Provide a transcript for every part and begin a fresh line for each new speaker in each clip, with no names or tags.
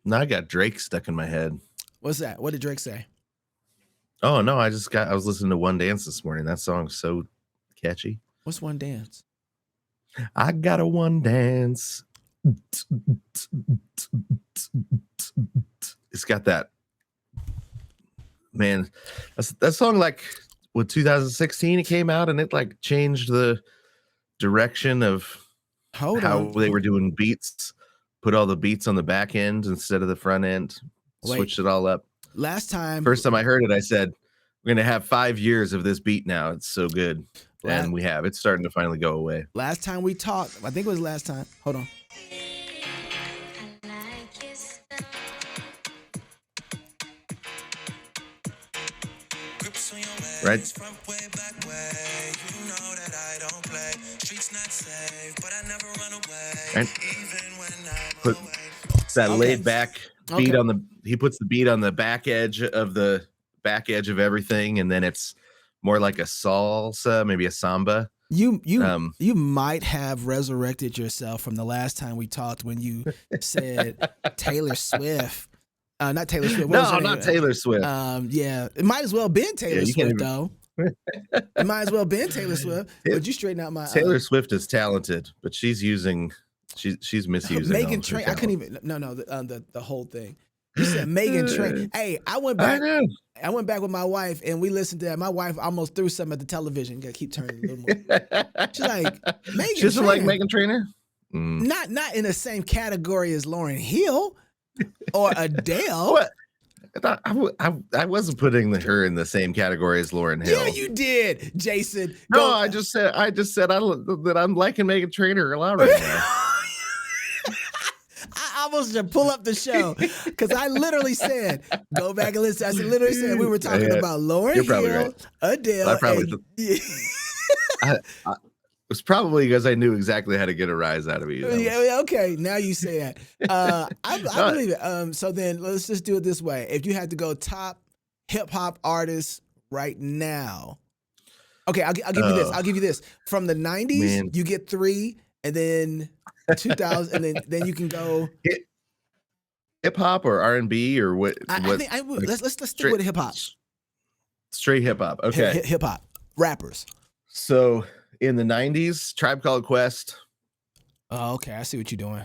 Now I got Drake stuck in my head.
What's that? What did Drake say?
Oh no, I was listening to One Dance this morning. That song's so catchy.
What's One Dance?
I got a one dance. It's got that, man. That song, like, with 2016 it came out, and it like changed the direction of how they were doing beats. Put all the beats on the back end instead of the front end. Switched it all up.
First time
I heard it, I said, we're gonna have 5 years of this beat now. It's so good. And we have. It's starting to finally go away.
Last time we talked, I think it was last time. Hold on.
Right? And puts that laid back beat on the. He puts the beat on the back edge of everything, and then it's more like a salsa, maybe a samba.
You might have resurrected yourself from the last time we talked when you said Taylor Swift. Not Taylor Swift.
No, not Taylor Swift.
Yeah, it might as well been Taylor Swift though. It might as well been Taylor Swift. Would you straighten out my
Taylor Swift is talented, but she's misusing
Megan Trainor. I couldn't even the whole thing. You said Megan Trainor. Hey, I went back with my wife and we listened to that. My wife almost threw something at the television. Gotta keep turning a little more. She's like, Megan.
She doesn't like Megan Trainor?
Not in the same category as Lauryn Hill or Adele.
What? I wasn't putting her in the same category as Lauryn Hill.
Yeah, you did, Jason.
No, I just said that I'm liking Megan Trainor a lot right now.
I almost should pull up the show because I literally said, go back and listen. I literally said we were talking about Lauryn Hill, right. Adele.
It was probably because I knew exactly how to get a rise out of you.
Yeah, okay. Now you say that. I believe it. So then let's just do it this way. If you had to go top hip hop artists right now, okay, I'll give you this. I'll give you this. From the 90s, you get 3, and then 2000, and then you can go
hip hop or R&B or what?
Let's stick with hip hop.
Straight hip hop. Okay,
hip hop rappers.
So in the 90s, Tribe Called Quest.
Oh, okay. I see what you're doing.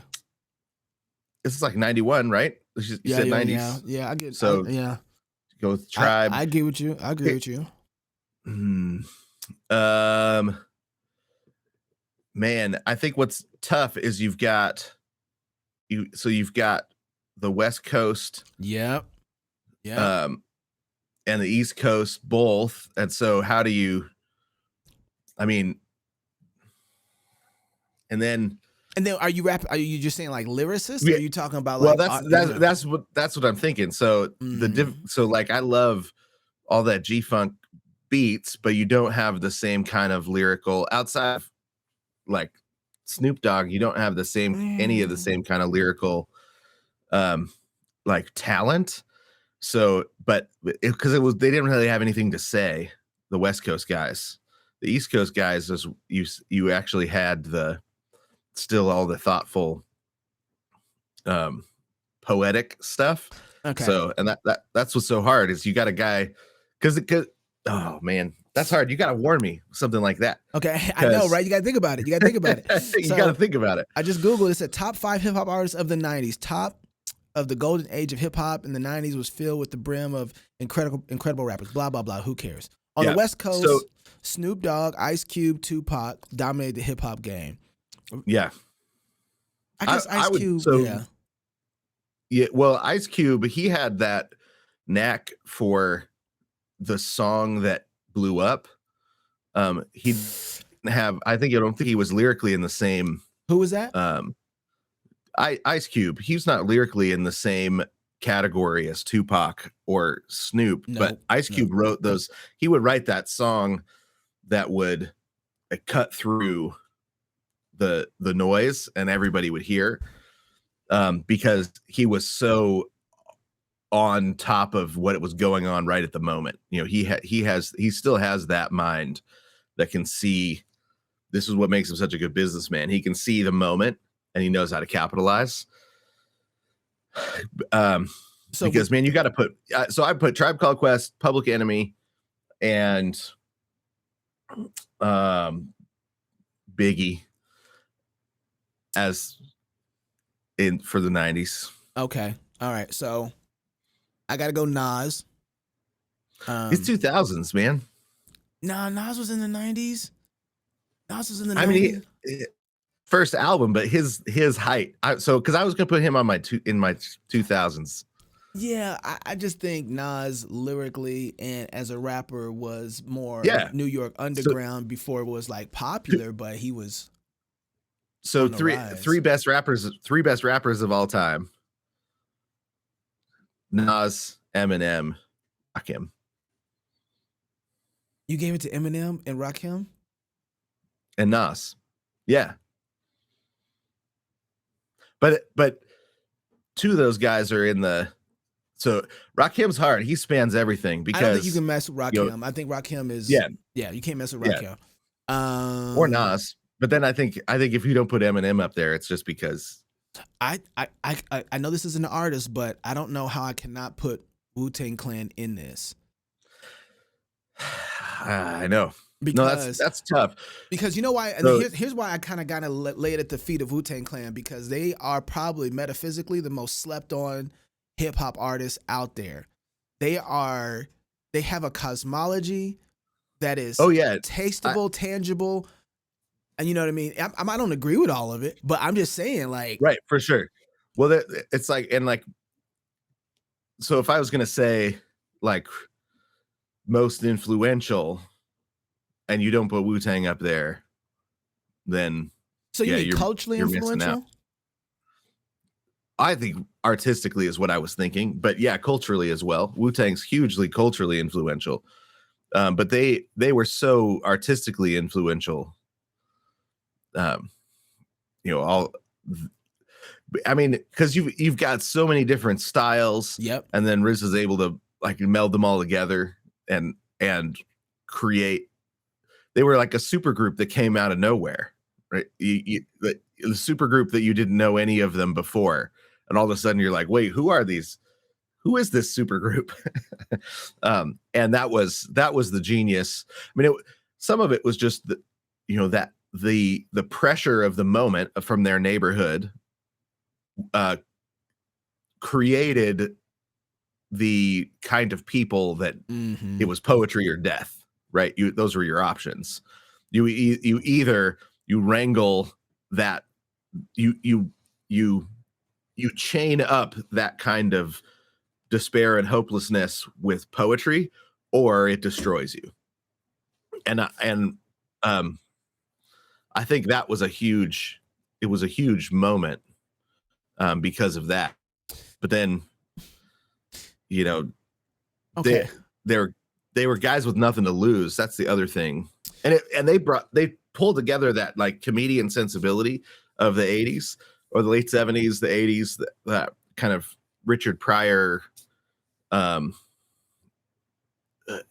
This is like 91, right? You said 90s.
Yeah, I get.
So go with Tribe.
I agree with you. I agree with you.
Man, I think what's tough is you've got the West Coast.
Yep.
And the East Coast both. And so how do you, and then
are you just saying like lyricists? Or are you talking about like?
Well, that's what I'm thinking. So like I love all that G-Funk beats, but you don't have the same kind of lyrical outside of like Snoop Dogg. You don't have the same any of the same kind of lyrical like talent. So, but because they didn't really have anything to say. The West Coast guys, the East Coast guys, you actually had still all the thoughtful, poetic stuff.
Okay.
So, and that's what's so hard is you got a guy because oh man, that's hard. You got to warn me something like that.
Okay, I know, right? You got to think about it. You got
to think about it.
I just Googled. It said top 5 hip hop artists of the 90s. Top of the golden age of hip hop in the 90s was filled with the brim of incredible rappers. Blah blah blah. Who cares? On the West Coast, Snoop Dogg, Ice Cube, Tupac dominated the hip hop game.
Yeah,
I guess Ice Cube.
Yeah. Well, Ice Cube, he had that knack for the song that blew up. I don't think he was lyrically in the same.
Who was that?
Ice Cube. He's not lyrically in the same category as Tupac or Snoop, but Ice Cube wrote those. He would write that song that would cut through the noise and everybody would hear, because he was so on top of what was going on right at the moment. You know, he still has that mind that can see. This is what makes him such a good businessman. He can see the moment and he knows how to capitalize.
So
because man, you got to put. So I put Tribe Called Quest, Public Enemy, and Biggie as in for the 90s.
okay, all right. So I gotta go Nas.
It's 2000s, man.
Nah, Nas was in the 90s. Nas was in the 90s.
I mean, first album, but his height. So because I was gonna put him on my 2000s.
Yeah, I just think Nas lyrically and as a rapper was more New York underground before it was like popular, but he was.
So three best rappers of all time: Nas, Eminem, Rakim.
You gave it to Eminem and Rakim?
And Nas. Yeah. But two of those guys are in the. So Rakim's hard. He spans everything because
I don't think you can mess with Rakim. I think Rakim is you can't mess with Rakim.
Or Nas. But then I think if you don't put Eminem up there, it's just because
I know this isn't an artist, but I don't know how I cannot put Wu-Tang Clan in this.
I know. Because that's tough.
Because you know why? And here's why I kind of gotta lay it at the feet of Wu-Tang Clan, because they are probably metaphysically the most slept on hip hop artists out there. They have a cosmology that is tasteable, tangible, and you know what I mean. I don't agree with all of it, but I'm just saying, like,
right, for sure. Well, it's like, and like, so if I was gonna say like most influential, and you don't put Wu-Tang up there, then
so you mean culturally influential?
I think artistically is what I was thinking, but yeah, culturally as well. Wu-Tang's hugely culturally influential, but they were so artistically influential. I mean, because you've got so many different styles.
Yep.
And then Riz is able to like meld them all together and create. They were like a super group that came out of nowhere, right? The super group that you didn't know any of them before, and all of a sudden you're like, wait, who are these? Who is this super group? And that was the genius. I mean, some of it was just that the pressure of the moment from their neighborhood created the kind of people that it was poetry or death, right? Those were your options. You either wrangle that, you chain up that kind of despair and hopelessness with poetry, or it destroys you. And I think that was a huge moment because of that. But then,
okay,
they were guys with nothing to lose. That's the other thing. And they pulled together that like comedian sensibility of the 80s or the late 70s, the 80s, that kind of Richard Pryor,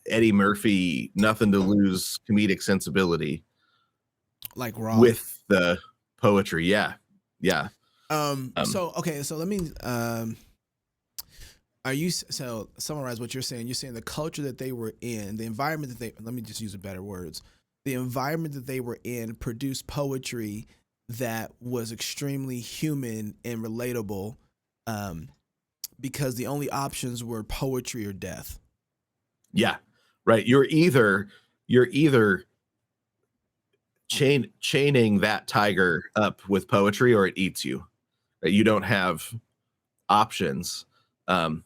Eddie Murphy, nothing to lose comedic sensibility,
like Raw
with the poetry. Yeah.
So let me summarize what you're saying. You're saying the culture that they were in, the environment that let me just use better words. The environment that they were in produced poetry that was extremely human and relatable, because the only options were poetry or death.
Yeah, right. You're either chaining that tiger up with poetry, or it eats you. Right? You don't have options, and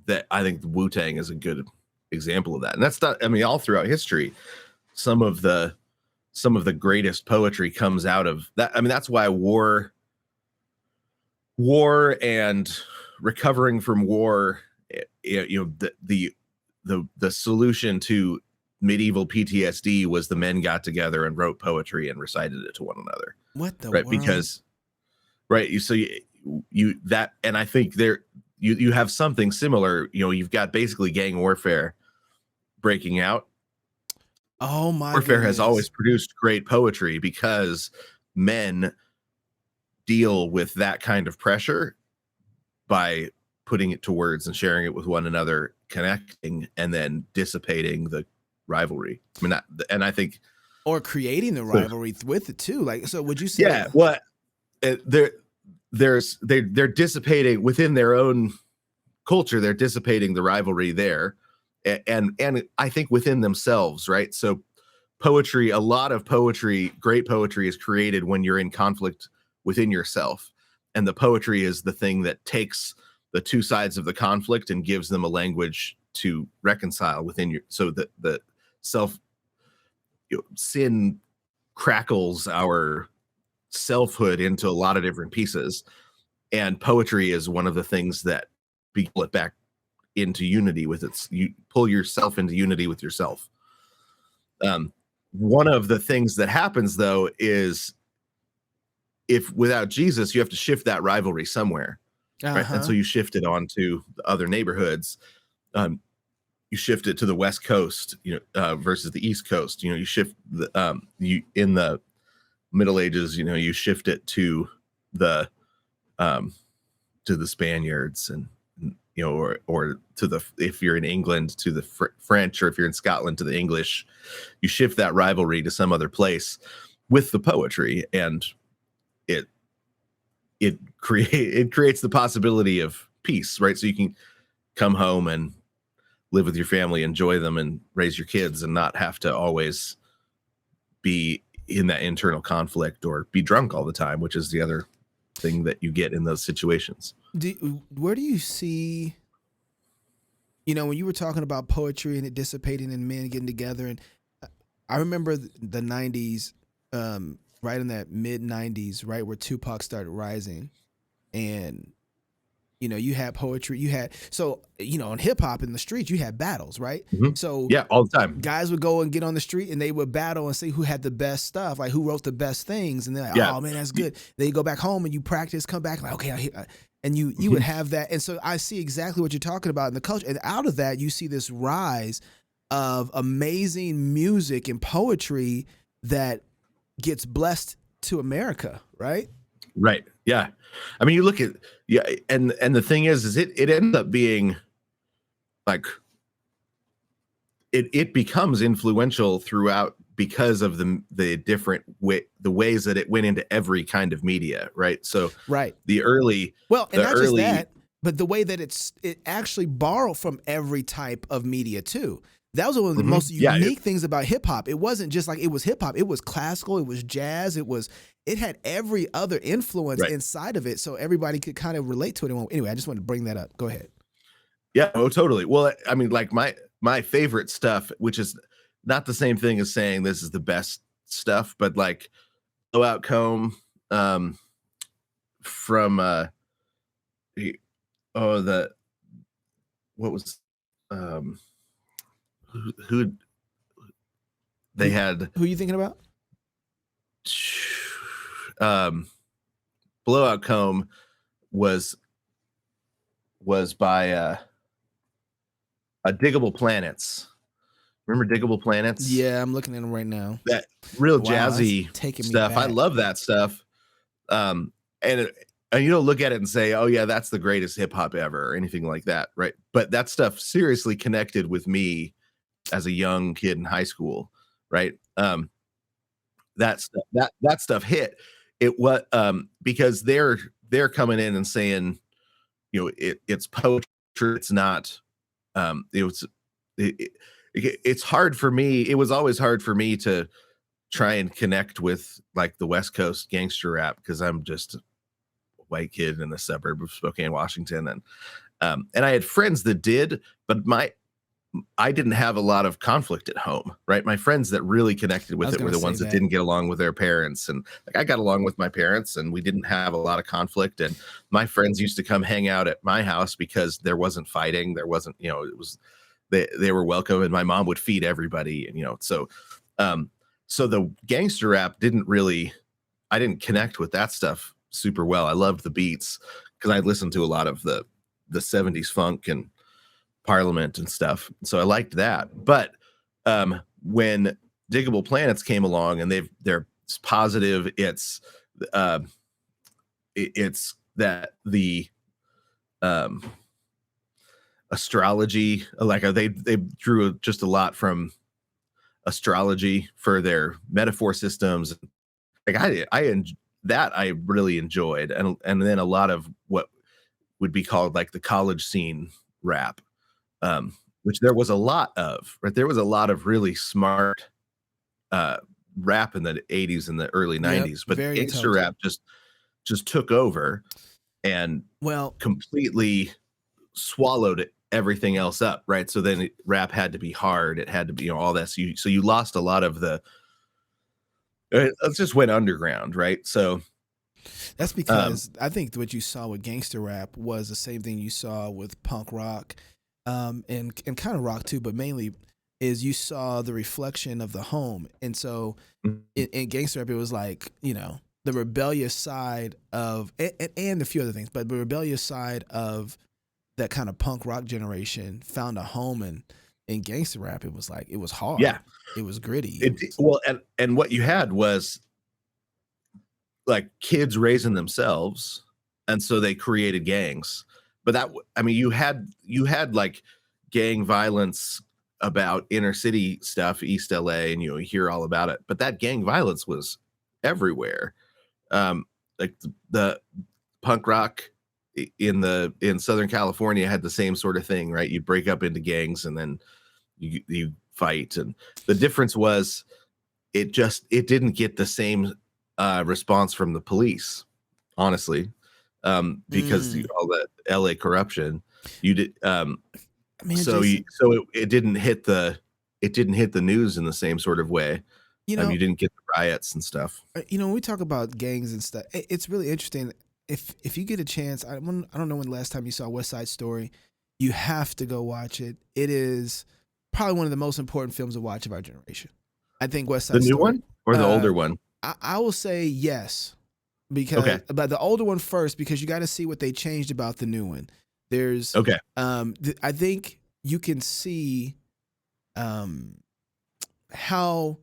that I think Wu-Tang is a good example of that. And that's not, I mean, all throughout history, some of the greatest poetry comes out of that. I mean, that's why war and recovering from war, the solution to medieval PTSD was the men got together and wrote poetry and recited it to one another.
What the
right?
world?
Because and I think you have something similar. You've got basically gang warfare breaking out.
Oh my!
Warfare has always produced great poetry because men deal with that kind of pressure by putting it to words and sharing it with one another, connecting, and then dissipating the rivalry. I mean, and I think,
or creating the rivalry with it too. Like, so would you say?
Yeah, well, they're dissipating within their own culture. They're dissipating the rivalry there, and I think within themselves, right? So poetry, a lot of poetry, great poetry, is created when you're in conflict within yourself, and the poetry is the thing that takes the two sides of the conflict and gives them a language to reconcile within your, so that the self, sin crackles our selfhood into a lot of different pieces, and poetry is one of the things that pull it back into unity with its, you pull yourself into unity with yourself. One of the things that happens though is, if without Jesus, you have to shift that rivalry somewhere, right? And so you shift it onto the other neighborhoods. You shift it to the West Coast, versus the East Coast. You shift the you in the Middle Ages, you shift it to the Spaniards, and or to the, if you're in England, to the French, or if you're in Scotland, to the English. You shift that rivalry to some other place with the poetry, and it creates the possibility of peace, right? So you can come home and live with your family, enjoy them, and raise your kids, and not have to always be in that internal conflict or be drunk all the time, which is the other thing that you get in those situations.
Where do you see, when you were talking about poetry and it dissipating and men getting together, and I remember the 90s, right in that mid 90s, right where Tupac started rising, and you had poetry, on hip hop in the streets, you had battles, right?
Mm-hmm.
So
yeah, all the time,
guys would go and get on the street and they would battle and see who had the best stuff, like who wrote the best things, and they're like, oh man, that's good. Then you go back home and you practice, come back like, okay, and you would have that. And so I see exactly what you're talking about in the culture, and out of that you see this rise of amazing music and poetry that gets blessed to America, right?
Right. Yeah. I mean, you look at, and the thing is it ends up being like, it becomes influential throughout because of the different the ways that it went into every kind of media, right? So the early,
and not just that, but the way that it actually borrowed from every type of media too. That was one of the most unique things about hip hop. It wasn't just like it was hip hop. It was classical. It was jazz. It had every other influence inside of it, so everybody could kind of relate to it. Anyway, I just wanted to bring that up. Go ahead.
Yeah. Oh, totally. Well, I mean, like my favorite stuff, which is not the same thing as saying this is the best stuff, but like Blowout Comb, from who they had.
Who are you thinking about?
Blowout Comb was by Diggable Planets. Remember Diggable Planets?
Yeah, I'm looking at them right now.
That real jazzy stuff. I love that stuff. And you don't look at it and say, oh yeah, that's the greatest hip hop ever or anything like that, right? But that stuff seriously connected with me as a young kid in high school, right? That stuff hit. It was because they're coming in and saying, it's poetry. It's not. It's hard for me. It was always hard for me to try and connect with like the West Coast gangster rap, because I'm just a white kid in the suburb of Spokane, Washington, and I had friends that did, but I didn't have a lot of conflict at home, right? My friends that really connected with it were the ones that didn't get along with their parents. And like, I got along with my parents and we didn't have a lot of conflict. And my friends used to come hang out at my house because there wasn't fighting. There wasn't, it was, they were welcome, and my mom would feed everybody. And, so the gangster rap I didn't connect with that stuff super well. I loved the beats because I listened to a lot of the 70s funk and Parliament and stuff, so I liked that. But when Diggable Planets came along, and they're positive, it's it's that the um astrology, like they drew just a lot from astrology for their metaphor systems. Like that I really enjoyed, and then a lot of what would be called like the college scene rap, which there was a lot of. Right, there was a lot of really smart uh, rap in the '80s and the early
Yep,
'90s, but
very
gangster
intelligent.
rap just took over and
Well,
completely swallowed everything else up. Right, so then rap had to be hard. It had to be, all that. So you lost a lot of the. It just went underground, right? So
that's
um,
because I think what you saw with gangster rap was the same thing you saw with punk rock, and kind of rock too, but mainly is you saw the reflection of the home. And so in gangster rap, it was like, the rebellious side of, and a few other things, but the rebellious side of that kind of punk rock generation found a home in gangster rap. It was like, it was
yeah,
hard. It was gritty. It
it
was,
well, and what you had was like kids raising themselves, and so they created gangs. But I mean, you had like gang violence about inner city stuff, East LA, and you hear all about it. But that gang violence was everywhere. Like the punk rock in Southern California had the same sort of thing, right? You break up into gangs and then you fight, and the difference was it didn't get the same response from the police, honestly, because
mm,
all that LA corruption. You did
man,
so you
Jason,
so it didn't hit the news in the same sort of way.
you know,
You didn't get the riots and stuff.
when we talk about gangs and stuff, it's really interesting. If you get a chance, I don't know when the last time you saw West Side Story. You have to go watch it. It is probably one of the most important films to watch of our generation. I think West
The
Side
new
Story.
one or the
Uh,
older one?
I will say yes,
Okay.
because but the older one first, because you got to see what they changed about the new one. There's
Okay.
I think you can see um how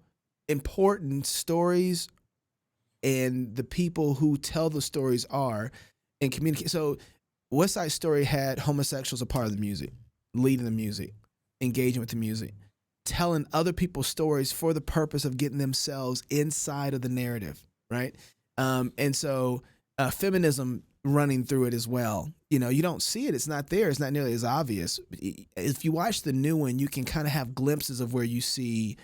important stories and the people who tell the stories are and communicate. So West Side Story had homosexuals a part of the music, leading the music, engaging with the music, telling other people's stories for the purpose of getting themselves inside of the narrative, right? And so feminism running through it as well. You don't see it; it's not there. It's not nearly as obvious. If you watch the new one, you can kind of have glimpses of where you see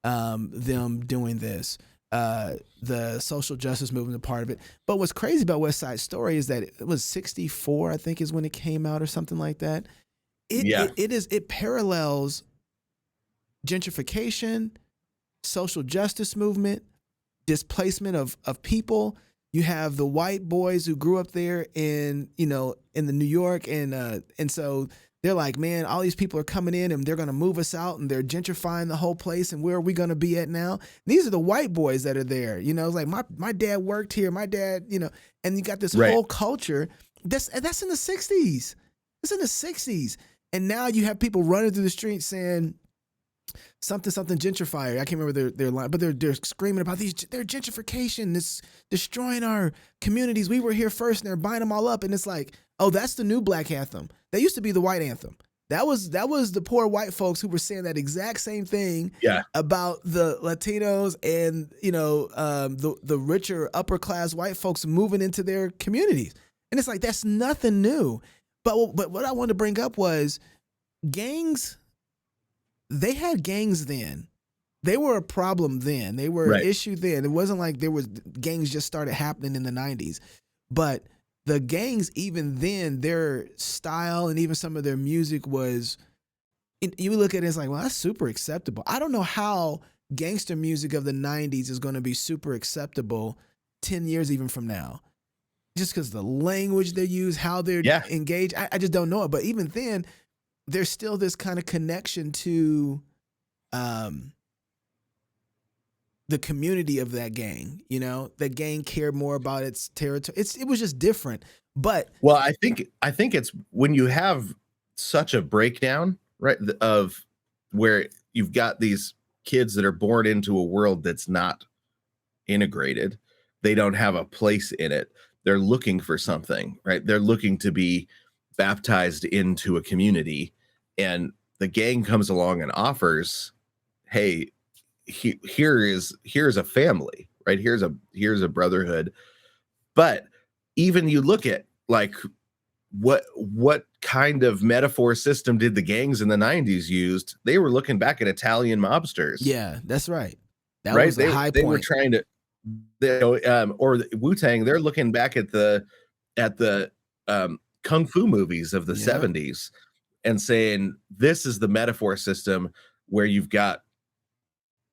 them doing this. The social justice movement a part of it. But what's crazy about West Side Story is that it was 64, I think, is when it came out or something like that.
Yeah.
It parallels gentrification, social justice movement, displacement of people. You have the white boys who grew up there in the New York, and so they're like, man, all these people are coming in and they're going to move us out and they're gentrifying the whole place, and where are we going to be at now? And these are the white boys that are there. It's like my dad worked here, my dad, and you got this
Right.
whole culture that's in the 60s. It's in the 60s. And now you have people running through the streets saying something gentrifier. I can't remember their line, but they're screaming about their gentrification. It's destroying our communities. We were here first, and they're buying them all up. And it's like, oh, that's the new black anthem. That used to be the white anthem. That was the poor white folks who were saying that exact same thing
Yeah.
about the Latinos and the richer upper class white folks moving into their communities. And it's like, that's nothing new. But what I wanted to bring up was gangs. They had gangs then. They were a problem then. They were an issue then. It wasn't like gangs just started happening in the 90s. But the gangs, even then, their style and even some of their music was, you look at it, it's like, well, that's super acceptable. I don't know how gangster music of the 90s is going to be super acceptable 10 years even from now. Just because the language they use, how they're engaged, I just don't know it. But even then, there's still this kind of connection to the community of that gang. That gang cared more about its territory. It was just different. But
well, I think it's when you have such a breakdown, right, of where you've got these kids that are born into a world that's not integrated. They don't have a place in it. they're looking for something, right? They're looking to be baptized into a community, and the gang comes along and offers, hey, here's a family, right? Here's a brotherhood. But even you look at like what kind of metaphor system did the gangs in the 90s used? They were looking back at Italian mobsters.
Yeah, that's right. That
Right?
was a high
They were
point.
trying to, or Wu-Tang, they're looking back at the kung fu movies of the
Yep.
70s and saying this is the metaphor system where you've got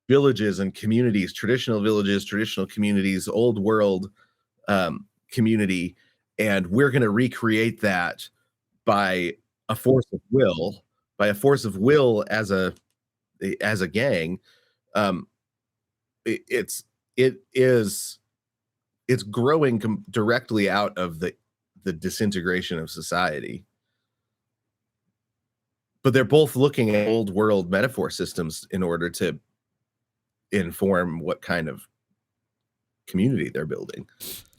villages and communities, traditional villages, traditional communities, old world community, and we're going to recreate that by a force of will, as a gang. Um, it's it is it's growing directly out of the disintegration of society. But they're both looking at old world metaphor systems in order to inform what kind of community they're building.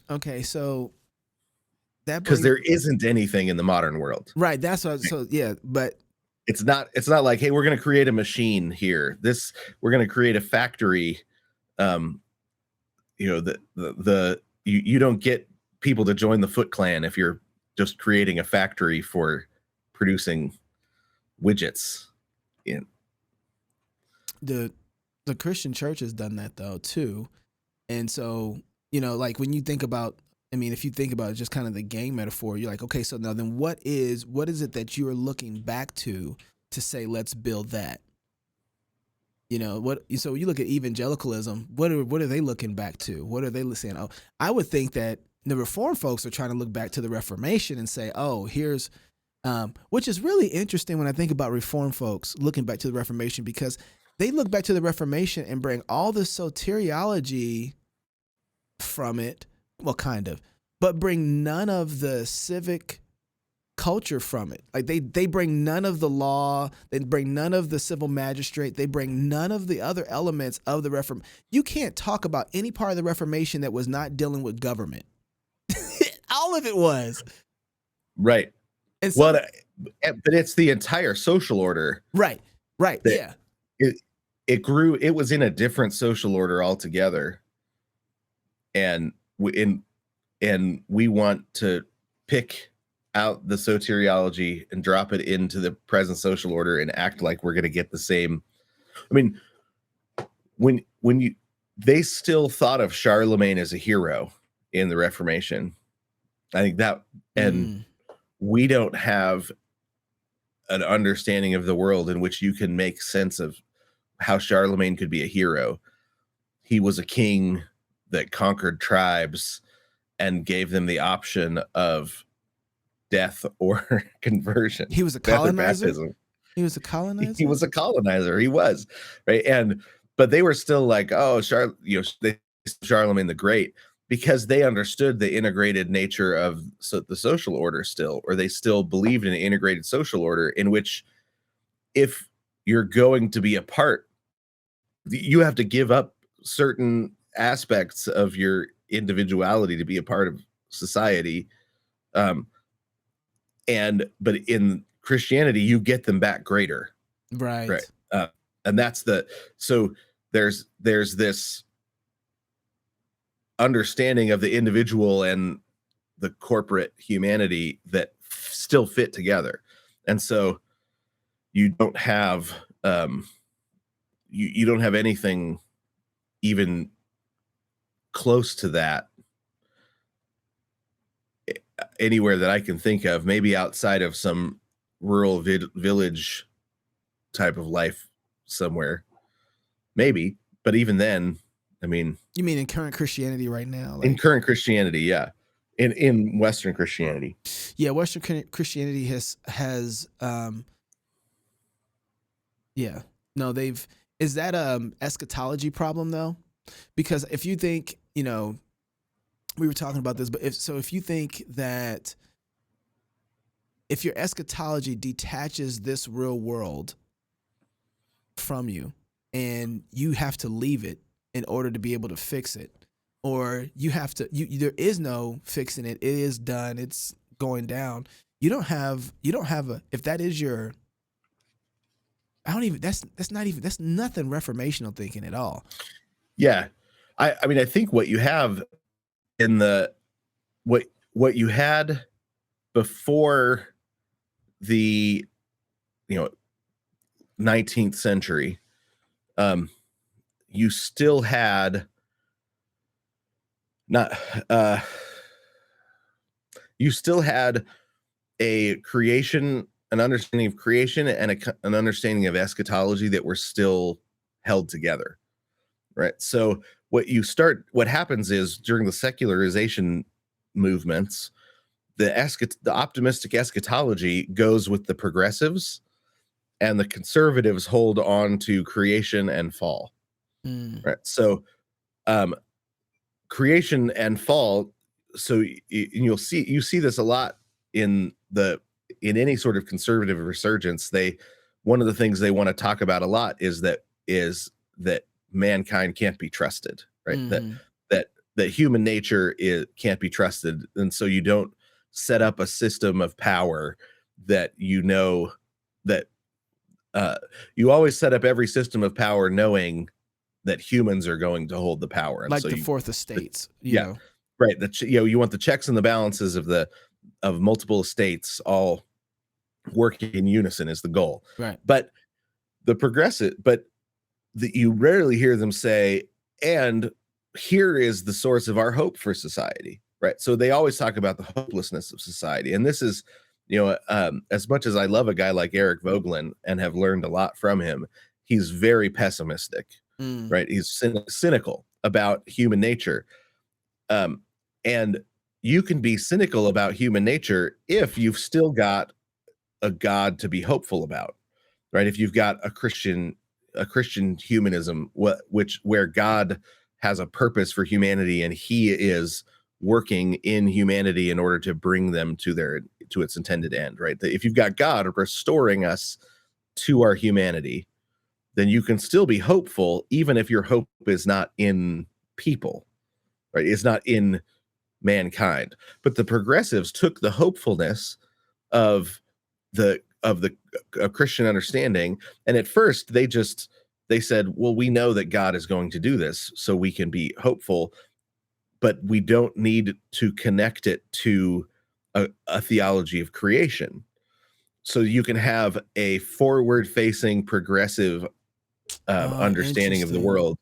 Okay, so that
Because
brings
there isn't anything in the modern world.
right. That's what. So yeah, but
It's not like, hey, we're going to create a machine here. We're going to create a factory. You know, you don't get people to join the Foot Clan if you're just creating a factory for producing widgets. Yeah.
the Christian church has done that though too, and so like when you think about, I mean, if you think about just kind of the gang metaphor, you're like, okay, so now then what is it that you are looking back to say let's build that? What? So you look at evangelicalism. What are they looking back to? What are they saying? Oh, I would think that the Reform folks are trying to look back to the Reformation and say, oh, here's, which is really interesting when I think about Reform folks looking back to the Reformation, because they look back to the Reformation and bring all the soteriology from it, well, kind of, but bring none of the civic culture from it. Like they bring none of the law, they bring none of the civil magistrate, they bring none of the other elements of the Reformation. You can't talk about any part of the Reformation that was not dealing with government. All of it was.
Right.
And so,
but it's the entire social order.
Right. Yeah.
It grew. It was in a different social order altogether. And we want to pick out the soteriology and drop it into the present social order and act like we're going to get the same. I mean, they still thought of Charlemagne as a hero in the Reformation. I think that, and we don't have an understanding of the world in which you can make sense of how Charlemagne could be a hero. He was a king that conquered tribes and gave them the option of death or conversion.
He was a colonizer. He was a colonizer.
He was a colonizer. He was, right. But they were still like, oh, Charlemagne the Great, because they understood the integrated nature of the social order still, or they still believed in an integrated social order in which if you're going to be a part, you have to give up certain aspects of your individuality to be a part of society. But in Christianity, you get them back greater.
Right.
And that's so there's this understanding of the individual and the corporate humanity that still fit together. And so you don't have you don't have anything even close to that anywhere that I can think of, maybe outside of some rural village type of life somewhere, maybe. But even then, I mean,
you mean in current Christianity right now?
In current Christianity, yeah. In Western Christianity.
Yeah, Western Christianity has yeah. No, is that eschatology problem though? Because if you think, we were talking about this, but if you think that if your eschatology detaches this real world from you and you have to leave it in order to be able to fix it, or you have to, there is no fixing it. It is done. It's going down. You don't have if that is your, I don't even, that's nothing reformational thinking at all.
Yeah. I mean, I think what you have in what you had before the, 19th century, you still had not, you still had a creation, an understanding of creation, and an understanding of eschatology that were still held together, right? So what happens is during the secularization movements, the optimistic eschatology goes with the progressives, and the conservatives hold on to creation and fall. Right. So creation and fall. So you see this a lot in any sort of conservative resurgence. One of the things they want to talk about a lot is that mankind can't be trusted, right? That human nature can't be trusted, and so you don't set up a system of power that that you always set up every system of power knowing that humans are going to hold the power, and
like
so
the fourth estates,
right. You want the checks and the balances of multiple estates all working in unison is the goal,
right?
But you rarely hear them say, and here is the source of our hope for society, right? So they always talk about the hopelessness of society, and this is, as much as I love a guy like Eric Voegelin and have learned a lot from him, he's very pessimistic, right? He's cynical about human nature, and you can be cynical about human nature if you've still got a God to be hopeful about, right? If you've got a Christian humanism, where God has a purpose for humanity and he is working in humanity in order to bring them to its intended end, right? If you've got God restoring us to our humanity, then you can still be hopeful, even if your hope is not in people, right? It's not in mankind. But the progressives took the hopefulness of Christian understanding, and at first they said, well, we know that God is going to do this, so we can be hopeful, but we don't need to connect it to a theology of creation. So you can have a forward-facing progressive understanding of the world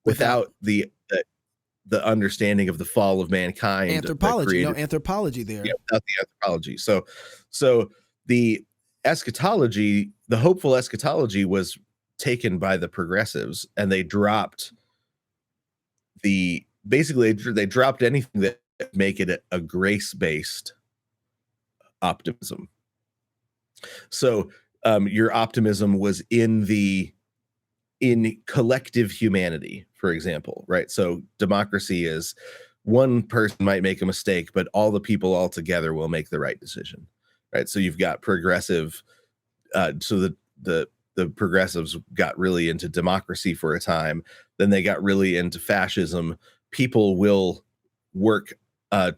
without the understanding of the fall of mankind,
anthropology, anthropology there.
Without the anthropology. So the eschatology, the hopeful eschatology, was taken by the progressives, and they dropped they dropped anything that make it a grace-based optimism. So your optimism was in collective humanity, for example, right? So democracy is one person might make a mistake, but all the people all together will make the right decision, right? So you've got progressive, so the progressives got really into democracy for a time, then they got really into fascism. People will work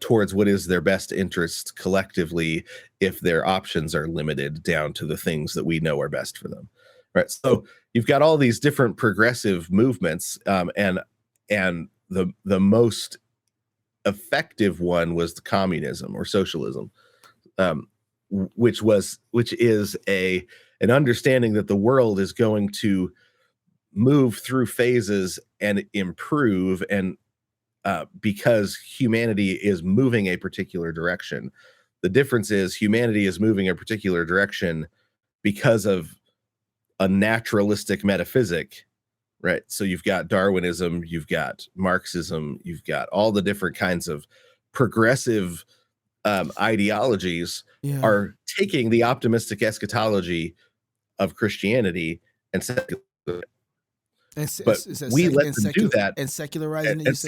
towards what is their best interest collectively if their options are limited down to the things that we know are best for them, right? So you've got all these different progressive movements, and the most effective one was the communism or socialism, which is an understanding that the world is going to move through phases and improve, and because humanity is moving a particular direction. The difference is humanity is moving a particular direction because of a naturalistic metaphysic, right? So you've got Darwinism, you've got Marxism, you've got all the different kinds of progressive ideologies are taking the optimistic eschatology of Christianity and we let them do that
and secularizing it.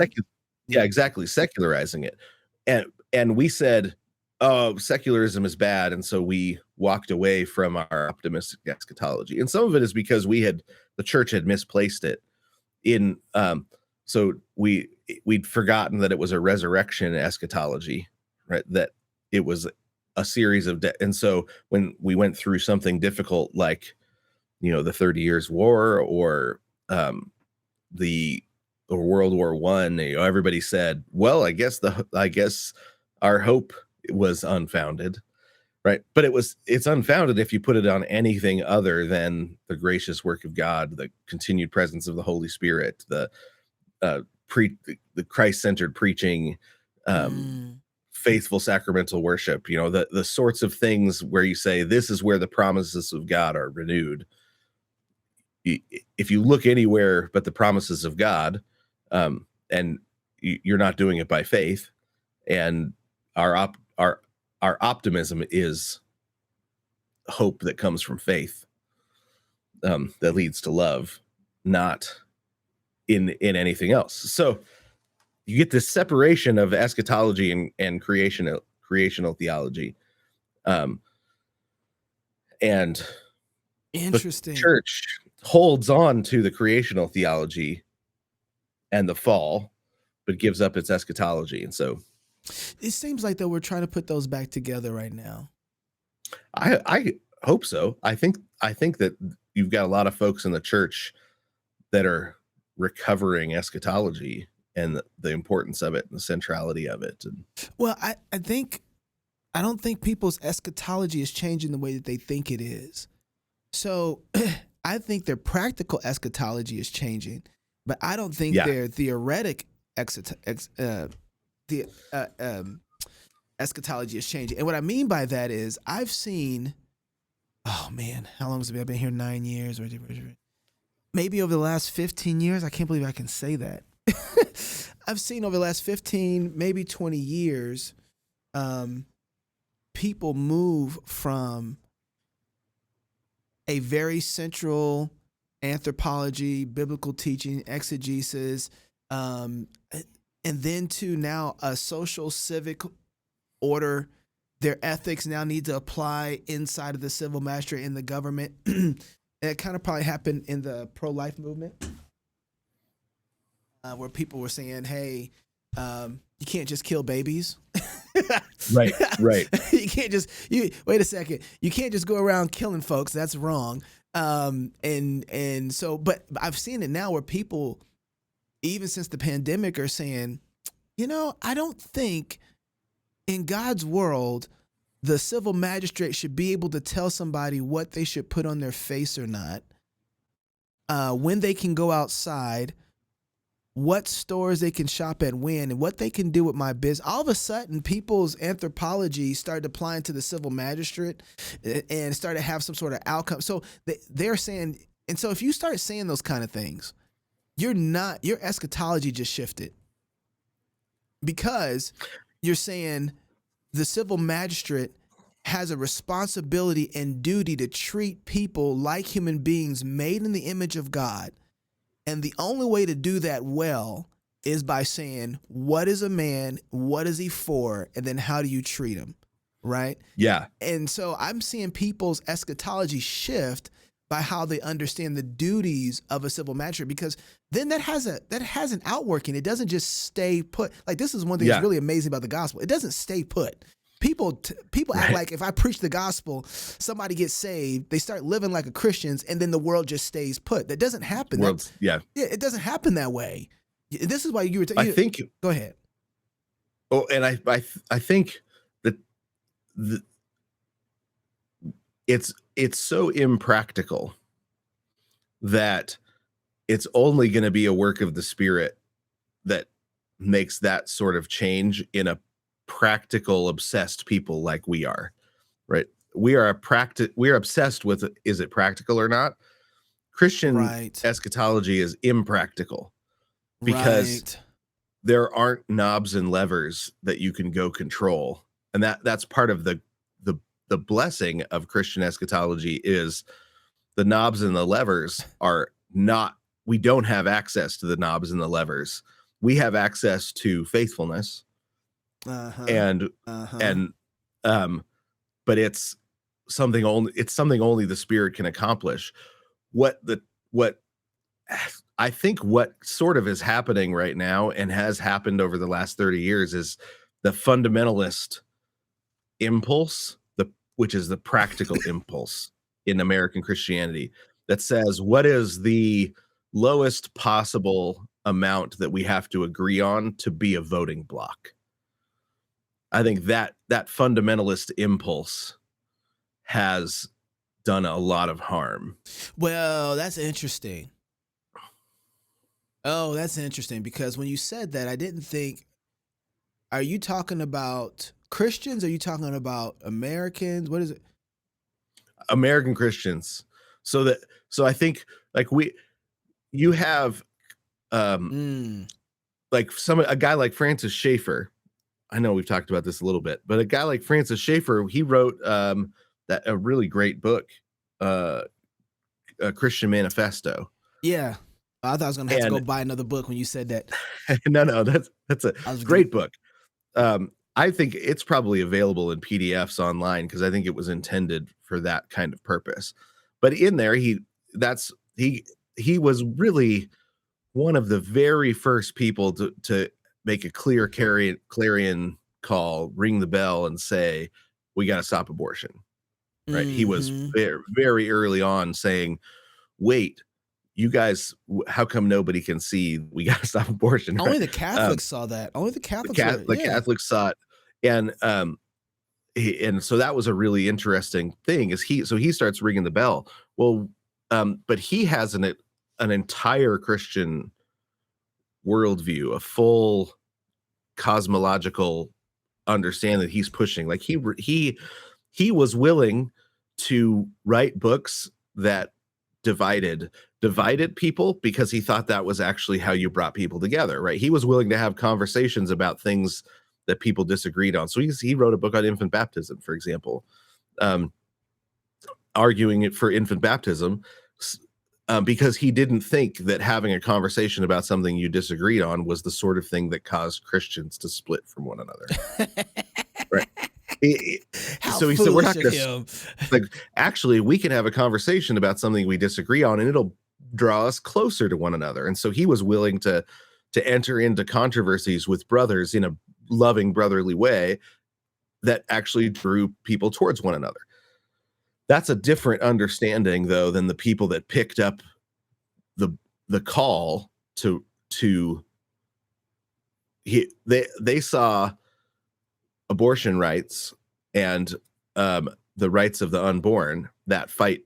Yeah, exactly, secularizing it, and we said, oh, secularism is bad, and so we walked away from our optimistic eschatology. And some of it is because the church had misplaced it in So we'd forgotten that it was a resurrection eschatology, right? That it was a series of and so when we went through something difficult like the 30 Years War or the or World War One, everybody said, well, I guess our hope was unfounded, right? But it's unfounded if you put it on anything other than the gracious work of God, the continued presence of the Holy Spirit, the Christ-centered preaching, faithful sacramental worship, the sorts of things where you say this is where the promises of God are renewed. If you look anywhere but the promises of God, and you're not doing it by faith, and our optimism is hope that comes from faith, that leads to love, not in anything else. So you get this separation of eschatology and creational theology, and
interesting.
The church holds on to the creational theology and the fall, but gives up its eschatology. And so
it seems like that we're trying to put those back together right now.
I hope so. I think that you've got a lot of folks in the church that are recovering eschatology and the importance of it and the centrality of it. And
well, I don't think people's eschatology is changing the way that they think it is. So I think their practical eschatology is changing, but I don't think their theoretic eschatology is changing. And what I mean by that is I've seen, oh man, how long has it been? I've been here 9 years or maybe over the last 15 years. I can't believe I can say that. I've seen over the last 15, maybe 20 years, people move from a very central anthropology, biblical teaching, exegesis, and then to now a social civic order. Their ethics now need to apply inside of the civil magistrate in the government. And it kind of probably happened in the pro-life movement, where people were saying, hey, you can't just kill babies.
Right.
You can't just wait a second. You can't just go around killing folks. That's wrong. And so, but I've seen it now where people, even since the pandemic, are saying, I don't think in God's world, the civil magistrate should be able to tell somebody what they should put on their face or not, when they can go outside, what stores they can shop at when, and what they can do with my business. All of a sudden, people's anthropology started applying to the civil magistrate and started to have some sort of outcome. So they're saying, and so if you start saying those kind of things, your eschatology just shifted, because you're saying the civil magistrate has a responsibility and duty to treat people like human beings made in the image of God. And the only way to do that well is by saying, what is a man? What is he for? And then how do you treat him? Right? Yeah. And so I'm seeing people's eschatology shift by how they understand the duties of a civil magistrate, because then that has an outworking. It doesn't just stay put. Like, this is one thing that's really amazing about the gospel. It doesn't stay put. People act like if I preach the gospel, somebody gets saved, they start living like a Christians, and then the world just stays put. That doesn't happen. It doesn't happen that way. This is why you were. I think. Go ahead.
Oh, and I think that it's so impractical that it's only going to be a work of the Spirit that makes that sort of change in a practical, obsessed people like we are, right? We are obsessed with, is it practical or not? Christian eschatology is impractical because there aren't knobs and levers that you can go control. And that's part of the blessing of Christian eschatology is the knobs and the levers are not, we don't have access to the knobs and the levers. We have access to faithfulness. But it's something only the Spirit can accomplish. What I think what sort of is happening right now and has happened over the last 30 years is the fundamentalist impulse, which is the practical impulse in American Christianity that says, what is the lowest possible amount that we have to agree on to be a voting bloc? I think that fundamentalist impulse has done a lot of harm.
Well, that's interesting. Oh, that's interesting, because when you said that, I didn't think, are you talking about Christians? Are you talking about Americans? What is it?
American Christians. So I think like you have like a guy like Francis Schaeffer. I know we've talked about this a little bit, but a guy like Francis Schaeffer, he wrote that a really great book, a Christian Manifesto.
Yeah. I thought I was gonna have to go buy another book when you said that.
No, that's a great book. I think it's probably available in PDFs online because I think it was intended for that kind of purpose. But in there, he was really one of the very first people to make a clear clarion call, ring the bell, and say, we got to stop abortion. Right? He was very, very early on saying, wait, you guys, how come nobody can see we got to stop abortion?
Only the Catholics saw that. Only the Catholics.
Catholics saw it, and so that was a really interesting thing. He starts ringing the bell. Well, but he has an entire Christian worldview, a full cosmological understanding that he's pushing. Like he was willing to write books that divided people because he thought that was actually how you brought people together, right? He was willing to have conversations about things that people disagreed on. So he wrote a book on infant baptism, for example, arguing it for infant baptism because he didn't think that having a conversation about something you disagreed on was the sort of thing that caused Christians to split from one another. Right. So he said, we're not going to, like, actually, we can have a conversation about something we disagree on and it'll draw us closer to one another. And so he was willing to enter into controversies with brothers in a loving, brotherly way that actually drew people towards one another. That's a different understanding, though, than the people that picked up the call they saw abortion rights and the rights of the unborn, that fight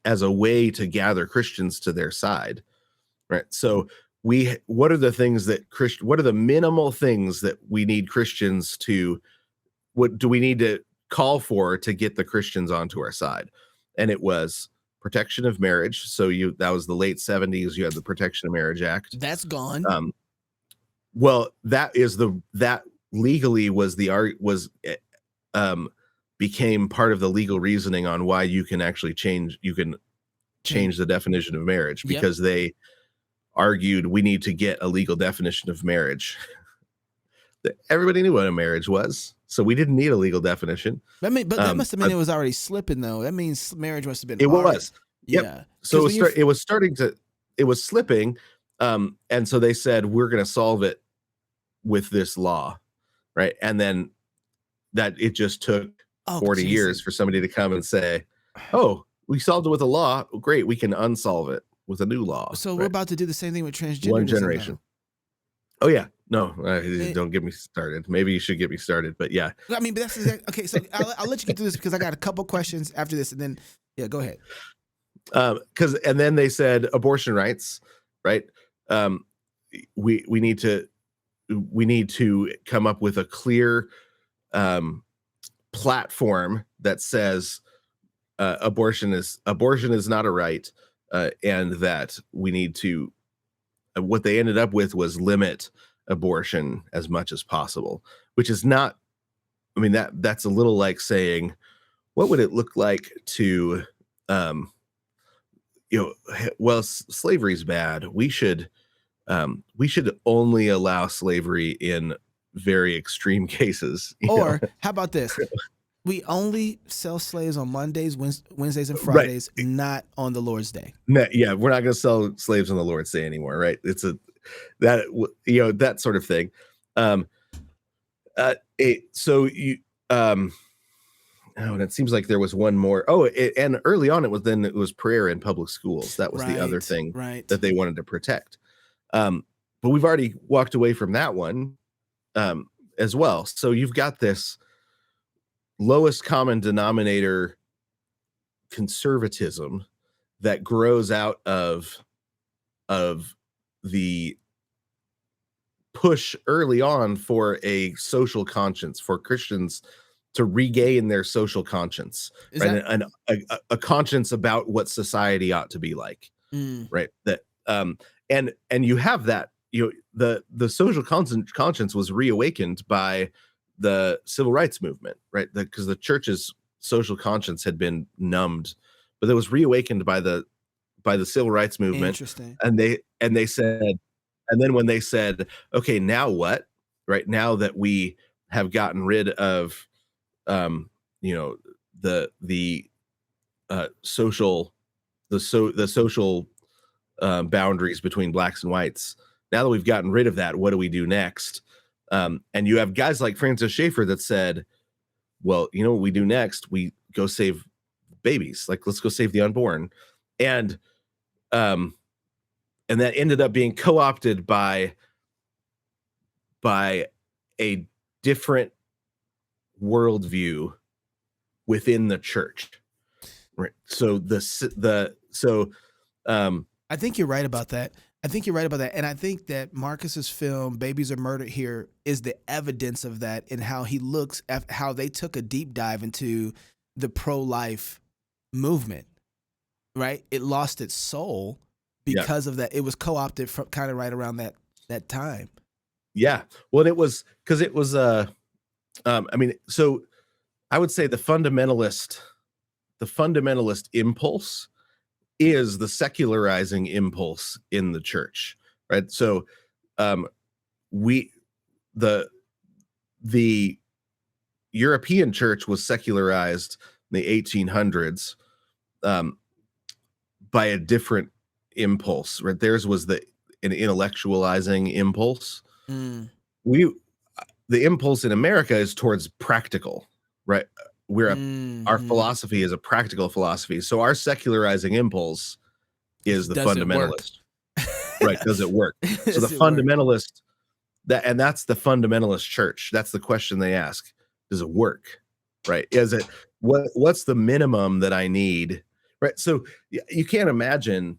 as a way to gather Christians to their side, right? So what are the minimal things that we need Christians to, what do we need to call for to get the Christians onto our side? And it was protection of marriage. So that was the late 70s. You had the Protection of Marriage Act.
That's gone.
Well, that legally became part of the legal reasoning on why you can actually change the definition of marriage, because they argued we need to get a legal definition of marriage. Everybody knew what a marriage was, so we didn't need a legal definition.
That must have meant it was already slipping, though. That means marriage must have been.
It was.
Yep.
Yeah. So it was slipping, and so they said, we're going to solve it with this law, right? And then that it just took 40 years for somebody to come and say, oh, we solved it with a law. Great, we can unsolve it with a new law.
So we're about to do the same thing with transgender.
One generation. Now. Oh yeah, no, don't get me started. Maybe you should get me started, but yeah.
I mean, but that's exactly, okay. So I'll let you get through this because I got a couple questions after this, and then go ahead.
And then they said abortion rights, right? We need to come up with a clear platform that says abortion is not a right, and that we need to. What they ended up with was limit abortion as much as possible, which is not. I mean, that's a little like saying, what would it look like to, well, slavery's bad. We should only allow slavery in very extreme cases.
Or how about this? We only sell slaves on Mondays, Wednesdays, and
Right.
Fridays, not on the Lord's Day.
Yeah, we're not going to sell slaves on the Lord's Day anymore, right? It's that sort of thing. Um, so you, um, oh, and it seems like there was one more. Oh, and early on, it was prayer in public schools. That was the other thing that they wanted to protect. But we've already walked away from that one as well. So you've got this lowest common denominator conservatism that grows out of the push early on for a social conscience, for Christians to regain their social conscience, right? And a conscience about what society ought to be like, right? That and you have that, the social conscience was reawakened by the civil rights movement, right? Because the church's social conscience had been numbed, but it was reawakened by the civil rights movement.
Interesting.
And they said, and then when they said, okay, now what? Right now that we have gotten rid of, the social boundaries between blacks and whites. Now that we've gotten rid of that, what do we do next? And you have guys like Francis Schaeffer that said, well, you know what we do next? We go save babies. Like, let's go save the unborn. And that ended up being co-opted by a different worldview within the church. Right. So
I think you're right about that. And I think that Marcus's film, Babies Are Murdered Here, is the evidence of that in how he looks at how they took a deep dive into the pro-life movement, right? It lost its soul because of that. It was co-opted from kind of right around that time.
Yeah. Well, it was because it was, so I would say the fundamentalist impulse is the secularizing impulse in the church, right? So, the European church was secularized in the 1800s by a different impulse, right? Theirs was an intellectualizing impulse. The impulse in America is towards practical, right? Our philosophy is a practical philosophy. So our secularizing impulse is the fundamentalist, right? Does it work? So the fundamentalist, that's the fundamentalist church. That's the question they ask. Does it work? Right? Is it, what's the minimum that I need? Right. So you can't imagine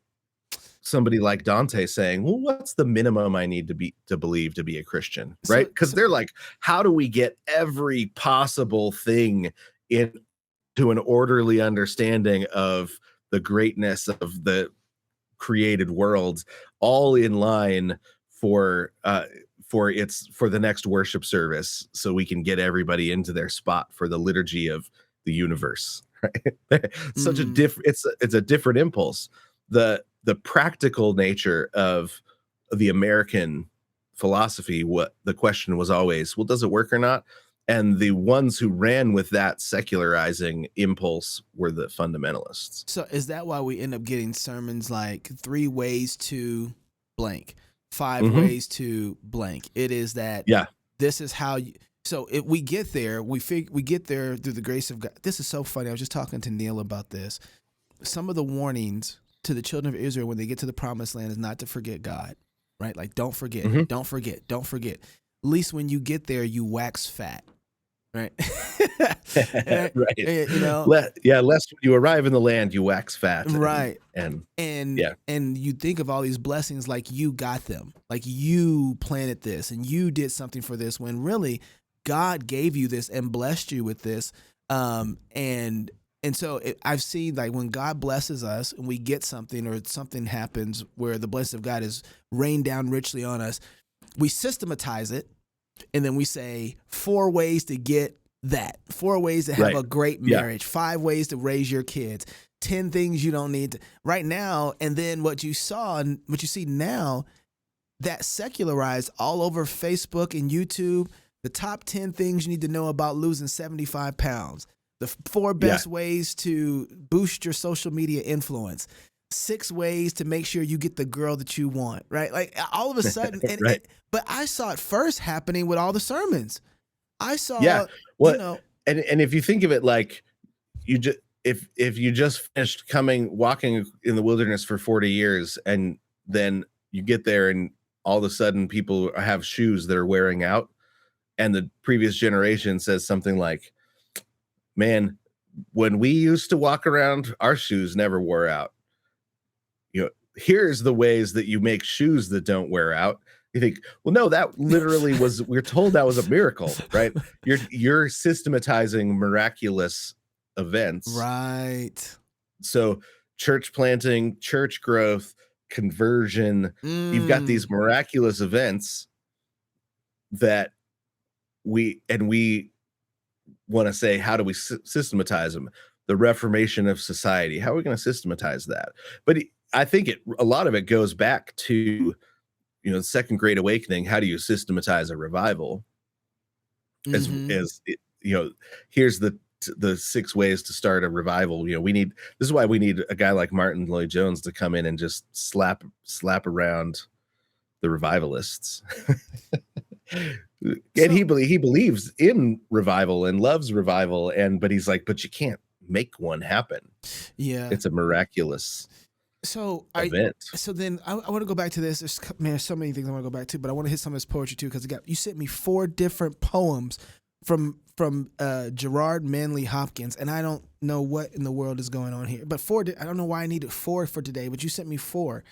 somebody like Dante saying, well, what's the minimum I need to believe to be a Christian? Right. Because they're like, how do we get every possible thing into an orderly understanding of the greatness of the created world, all in line for the next worship service, so we can get everybody into their spot for the liturgy of the universe, right? Such a it's a different impulse. The practical nature of the American philosophy, what the question was always, well, does it work or not? And the ones who ran with that secularizing impulse were the fundamentalists.
So is that why we end up getting sermons like 3 ways to blank, 5 ways to blank? It is that this is how you. So if we get there, we get there through the grace of God. This is so funny. I was just talking to Neil about this. Some of the warnings to the children of Israel when they get to the promised land is not to forget God, right? Like, don't forget, don't forget, don't forget. At least when you get there, you wax fat. Right.
Right.
Lest
when you arrive in the land, you wax fat.
Right. And you think of all these blessings like you got them, like you planted this and you did something for this, when really God gave you this and blessed you with this. And so I've seen, like, when God blesses us and we get something, or something happens where the blessing of God is rained down richly on us, we systematize it. And then we say 4 ways to get that, 4 ways to have a great marriage, 5 ways to raise your kids, 10 things you don't need to right now. And then what you see now, that secularized all over Facebook and YouTube, the top 10 things you need to know about losing 75 pounds. The 4 best ways to boost your social media influence. 6 ways to make sure you get the girl that you want, right? Like all of a sudden, but I saw it first happening with all the sermons. I saw,
and if you think of it like you just if you just finished walking in the wilderness for 40 years and then you get there and all of a sudden people have shoes that are wearing out and the previous generation says something like, man, when we used to walk around, our shoes never wore out. Here's the ways that you make shoes that don't wear out. You think, well, no, that literally we're told that was a miracle, right? You're systematizing miraculous events.
Right.
So church planting, church growth, conversion, you've got these miraculous events that we want to say, how do we systematize them? The reformation of society. How are we going to systematize that? But I think a lot of it goes back to, the Second Great Awakening. How do you systematize a revival? Here's the 6 ways to start a revival. This is why we need a guy like Martin Lloyd-Jones to come in and just slap around the revivalists. And he believes in revival and loves revival, but he's like, but you can't make one happen.
Yeah,
it's a miraculous event.
So then I want to go back to this. There's so many things I want to go back to, but I want to hit some of his poetry too, because you sent me 4 different poems from Gerard Manley Hopkins, and I don't know what in the world is going on here. But 4, I don't know why I needed 4 for today, but you sent me 4.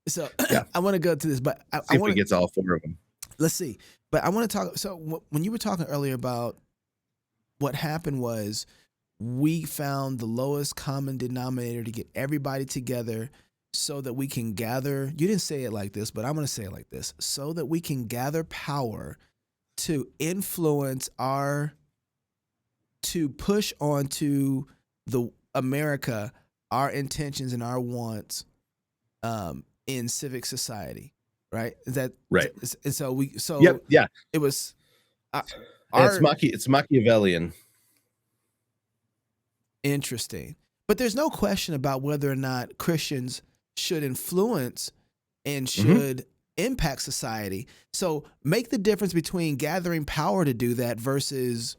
So I want to go to this, but
see if he gets all 4 of them.
Let's see. But I want to talk. So when you were talking earlier about what happened was we found the lowest common denominator to get everybody together so that we can gather. You didn't say it like this, but I'm going to say it like this. So that we can gather power to influence to push onto the America, our intentions and our wants in civic society. Right? Is that
right?
And so it was.
It's Machiavellian.
Interesting, but there's no question about whether or not Christians should influence and should impact society. So make the difference between gathering power to do that versus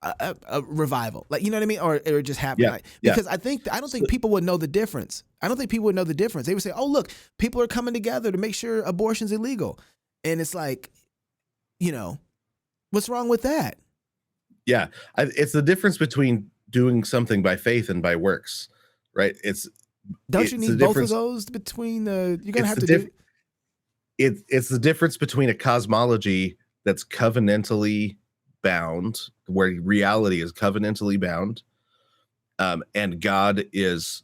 a revival, like, you know what I mean, or it just happened. Because I don't think people would know the difference. I don't think people would know the difference. They would say, "Oh, look, people are coming together to make sure abortion's illegal," and it's like, what's wrong with that?
Yeah, it's the difference between doing something by faith and by works, right?
Don't you need both of those between the? You're gonna have to do.
It's the difference between a cosmology that's covenantally bound, where reality is covenantally bound, and God is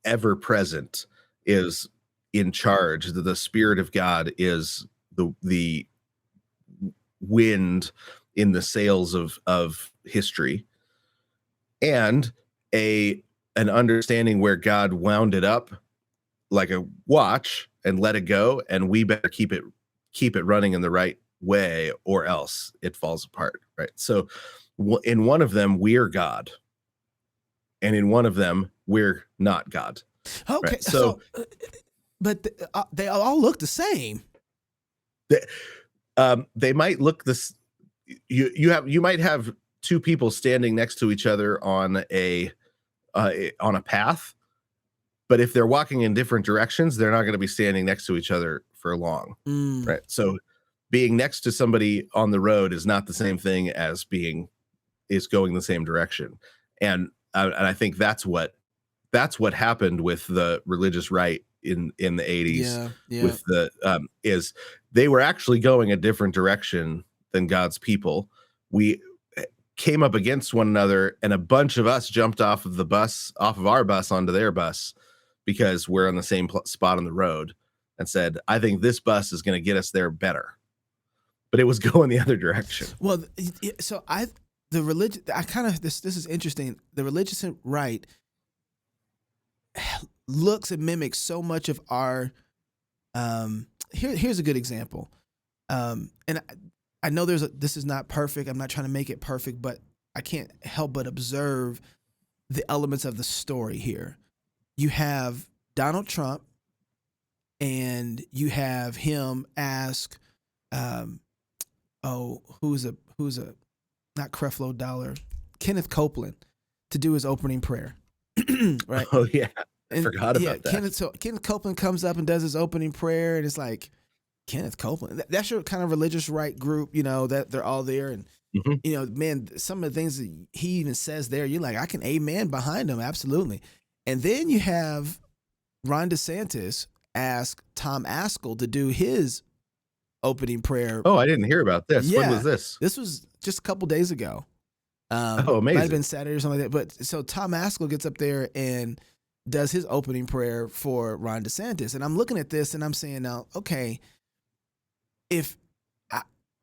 ever present, is in charge. The Spirit of God is the wind in the sails of history, and an understanding where God wound it up like a watch and let it go, and we better keep it running in the right way, or else it falls apart, right? So in one of them we're God, and in one of them we're not God.
Okay, right? So but they all look the same.
They might look this. You might have 2 people standing next to each other on a path, but if they're walking in different directions, they're not going to be standing next to each other for long, right? So being next to somebody on the road is not the same thing as going the same direction, and I think that's what happened with the religious right in the 80s. With the is they were actually going a different direction than God's people. We came up against one another, and a bunch of us jumped off of our bus onto their bus because we're on the same spot on the road, and said, I think this bus is going to get us there better. But it was going the other direction.
Well, so this is interesting. The religious right looks and mimics so much of our. Here's a good example, and I know this is not perfect. I'm not trying to make it perfect, but I can't help but observe the elements of the story here. You have Donald Trump, and you have him ask, who's a not Creflo Dollar, Kenneth Copeland, to do his opening prayer, right?
Oh yeah, I forgot about that.
Kenneth Copeland comes up and does his opening prayer, and it's like, Kenneth Copeland, that's your kind of religious right group, that they're all there, and man, some of the things that he even says there, you're like, I can amen behind him, absolutely. And then you have Ron DeSantis ask Tom Askell to do his opening prayer.
Oh, I didn't hear about this.
Yeah,
when was this?
This was just a couple days ago.
Oh, amazing.
Might have been Saturday or something like that. But so Tom Askell gets up there and does his opening prayer for Ron DeSantis. And I'm looking at this and I'm saying, now, okay, if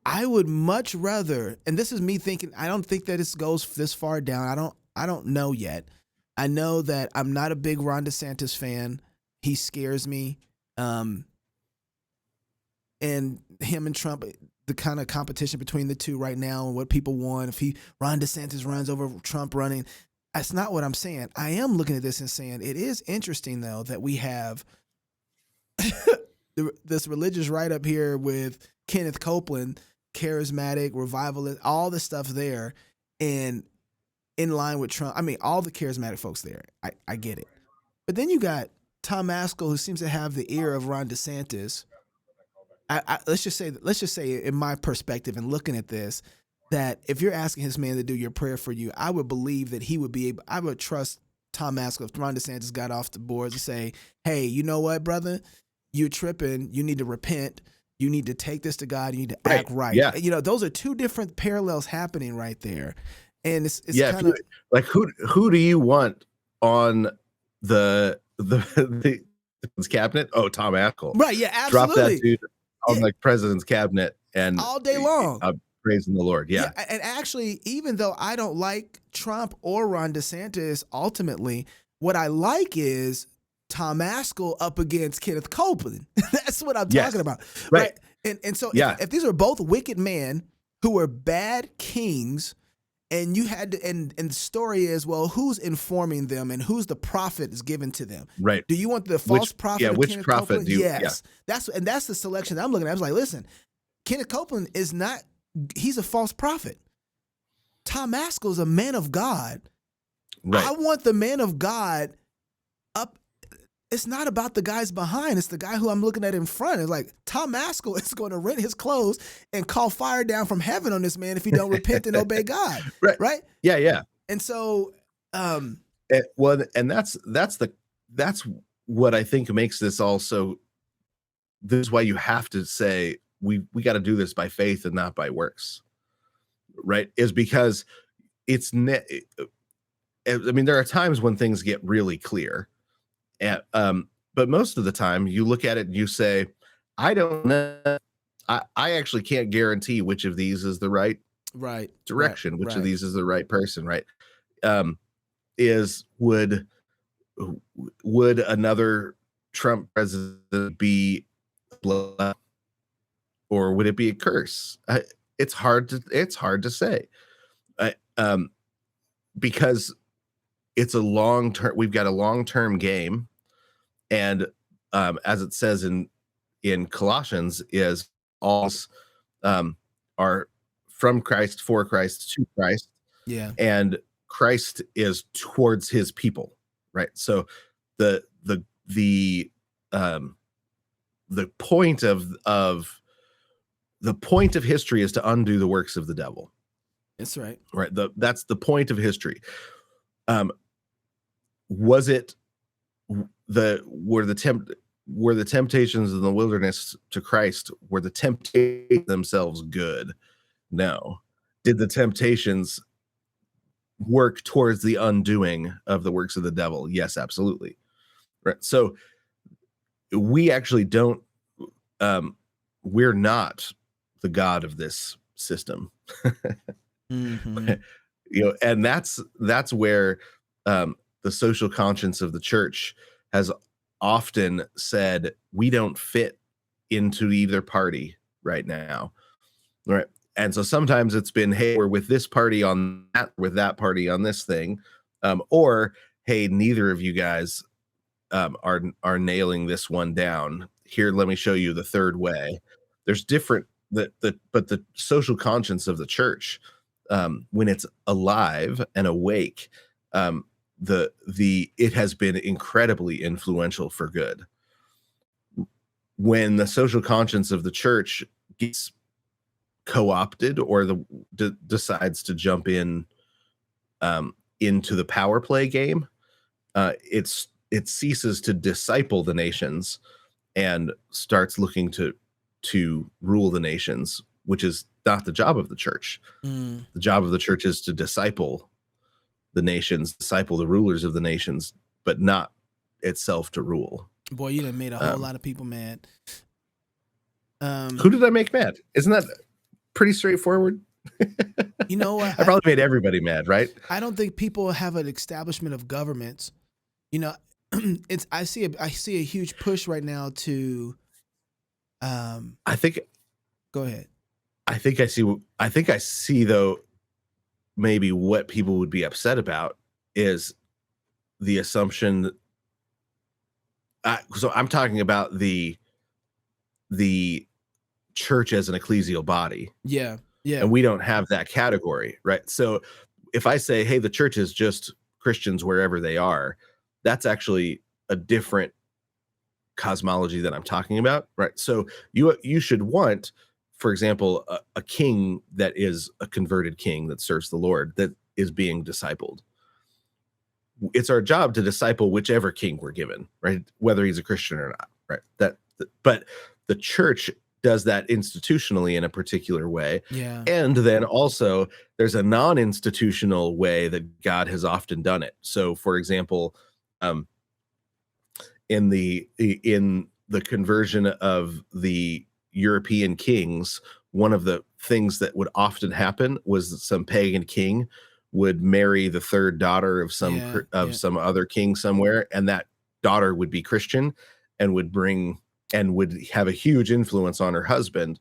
I would much rather, and this is me thinking, I don't think that it goes this far down. I don't know yet. I know that I'm not a big Ron DeSantis fan. He scares me. And him and Trump, the kind of competition between the two right now and what people want. If Ron DeSantis runs over Trump running, that's not what I'm saying. I am looking at this and saying it is interesting, though, that we have this religious right up here with Kenneth Copeland, charismatic, revivalist, all the stuff there, and in line with Trump. I mean, all the charismatic folks there. I get it. But then you got Tom Askell, who seems to have the ear of Ron DeSantis. Let's just say, in my perspective and looking at this, that if you're asking his man to do your prayer for you, I would believe that he would be able. I would trust Tom Askell if Ron DeSantis got off the boards and say, "Hey, you know what, brother? You're tripping. You need to repent. You need to take this to God. You need to act right."
Yeah.
Those are two different parallels happening right there, and it's
kind of like who do you want on the cabinet? Oh, Tom Askell.
Right? Yeah, absolutely.
Drop that dude on the president's cabinet and
all day long,
praising the Lord. Yeah.
And actually, even though I don't like Trump or Ron DeSantis, ultimately, what I like is Tom Askell up against Kenneth Copeland. That's what I'm talking about. Right. And so if these are both wicked men who were bad kings, and you had to, and the story is, well, who's informing them and who's the prophet is given to them?
Right.
Do you want the false prophet?
Yeah, which
Kenneth
prophet
Copeland?
do you?
Yes. Yeah. That's the selection that I'm looking at. I was like, listen, Kenneth Copeland is not, he's a false prophet. Tom Askell is a man of God. Right. I want the man of God up. It's not about the guys behind. It's the guy who I'm looking at in front. It's like Tom Askell is going to rent his clothes and call fire down from heaven on this man if he don't repent and obey God. Right?
Yeah, yeah.
And so,
and that's what I think makes this also. This is why you have to say we got to do this by faith and not by works. Right? Is because it's. I mean, there are times when things get really clear. But most of the time you look at it and you say, I don't know. I actually can't guarantee which of these is the right direction, which of these is the right person, right? Would another Trump president be blood, or would it be a curse? It's hard to say. Because it's a long-term, we've got a long-term game. And as it says in Colossians, is all are from Christ, for Christ, to Christ.
Yeah.
And Christ is towards his people, right? So the point of history is to undo the works of the devil.
That's right.
Right. That's the point of history. Was it were the temptations in the wilderness to Christ, were the temptations themselves good? No. Did the temptations work towards the undoing of the works of the devil? Yes, absolutely. Right. So we actually don't. We're not the God of this system.
Mm-hmm.
And that's where the social conscience of the church has often said we don't fit into either party right now, right? And so sometimes it's been, hey, we're with this party on that, with that party on this thing, or hey, neither of you guys are nailing this one down. Here, let me show you the third way. There's different but the social conscience of the church, when it's alive and awake, it has been incredibly influential for good. When the social conscience of the church gets co-opted or decides to jump in into the power play game, it ceases to disciple the nations and starts looking to rule the nations, which is not the job of the church. The job of the church is to disciple the nations, disciple the rulers of the nations, but not itself to rule.
Boy, you done made a whole lot of people mad.
Who did I make mad? Isn't that pretty straightforward?
You know what?
I probably made everybody mad, right?
I don't think people have an establishment of governments. You know, I see a huge push right now to.
I think.
Go ahead.
I think I see though. Maybe what people would be upset about is the assumption. So I'm talking about the church as an ecclesial body.
Yeah. Yeah.
And we don't have that category, right? So if I say, hey, the church is just Christians wherever they are, that's actually a different cosmology that I'm talking about, right? So you should want, for example, a king that is a converted king that serves the Lord, that is being discipled. It's our job to disciple whichever king we're given, right? Whether he's a Christian or not, right? But the church does that institutionally in a particular way.
Yeah.
And then also there's a non-institutional way that God has often done it. So for example, in the conversion of the European kings, one of the things that would often happen was that some pagan king would marry the third daughter of some other king somewhere, and that daughter would be Christian and would have a huge influence on her husband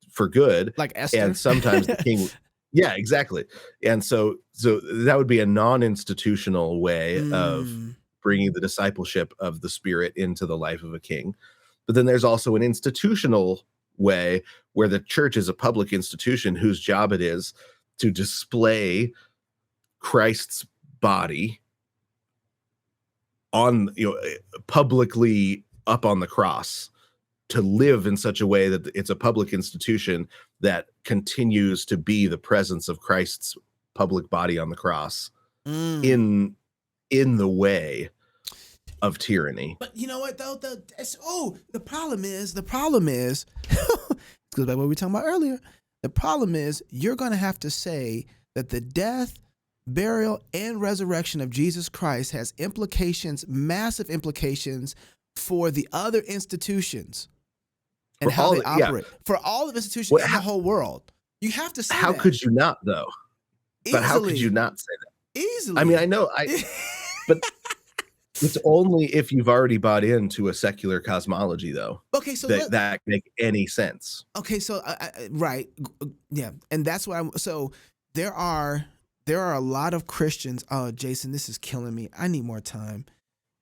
for good.
Like Esther.
And sometimes the king yeah, exactly. And so that would be a non-institutional way of bringing the discipleship of the Spirit into the life of a king. But then there's also an institutional way where the church is a public institution whose job it is to display Christ's body on, publicly up on the cross, to live in such a way that it's a public institution that continues to be the presence of Christ's public body on the cross in the way of tyranny.
But you know what though? The problem is because back what we were talking about earlier. The problem is you're going to have to say that the death, burial, and resurrection of Jesus Christ has massive implications for the other institutions and how they operate. For all the institutions in the whole world. You have to say
how
that.
could you not, though?
Easily.
But how could you not say that?
Easily.
I mean, I know, but it's only if you've already bought into a secular cosmology, though.
Okay, so
that make any sense.
Okay, so right, yeah, and that's why. So there are a lot of Christians. Oh, Jason, this is killing me. I need more time.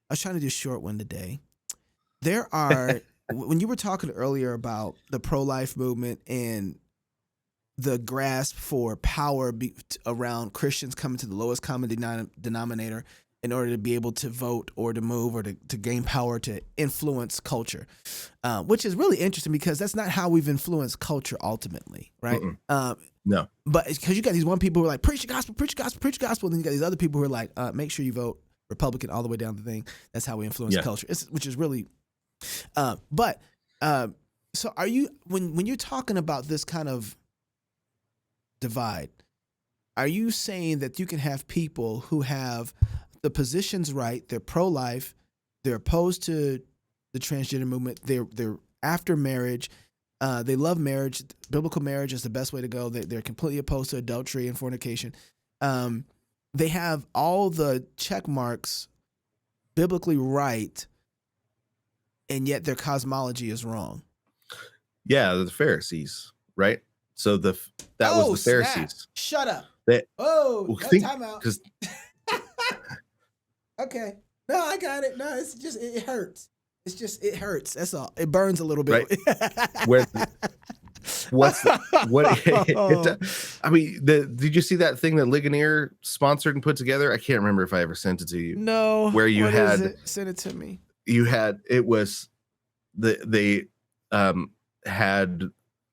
I was trying to do a short one today. There are when you were talking earlier about the pro-life movement and the grasp for power around Christians coming to the lowest common denominator in order to be able to vote or to move or to gain power to influence culture, which is really interesting because that's not how we've influenced culture ultimately, right?
No.
But because you got these one people who are like, preach the gospel, preach the gospel, preach the gospel. And then you got these other people who are like, make sure you vote Republican all the way down the thing. That's how we influence culture, which is really... So are you, when you're talking about this kind of divide, are you saying that you can have people who have the positions right, they're pro-life, they're opposed to the transgender movement, they're after marriage, they love marriage, biblical marriage is the best way to go, they're completely opposed to adultery and fornication, they have all the check marks biblically right, and yet their cosmology is wrong?
Yeah, the Pharisees, right? So that was
Oh,
the
snap.
Pharisees.
Shut up.
That
Oh, no,
think
time out.
because
Okay. No, I got it. No, it's just it hurts. It's just it hurts. That's all. It burns a little bit.
right where what's the, what I mean, did you see that thing that Ligonier sponsored and put together? I can't remember if I ever sent it to you.
No.
Where you
what
had
is it? Send it to me.
You had it was they had,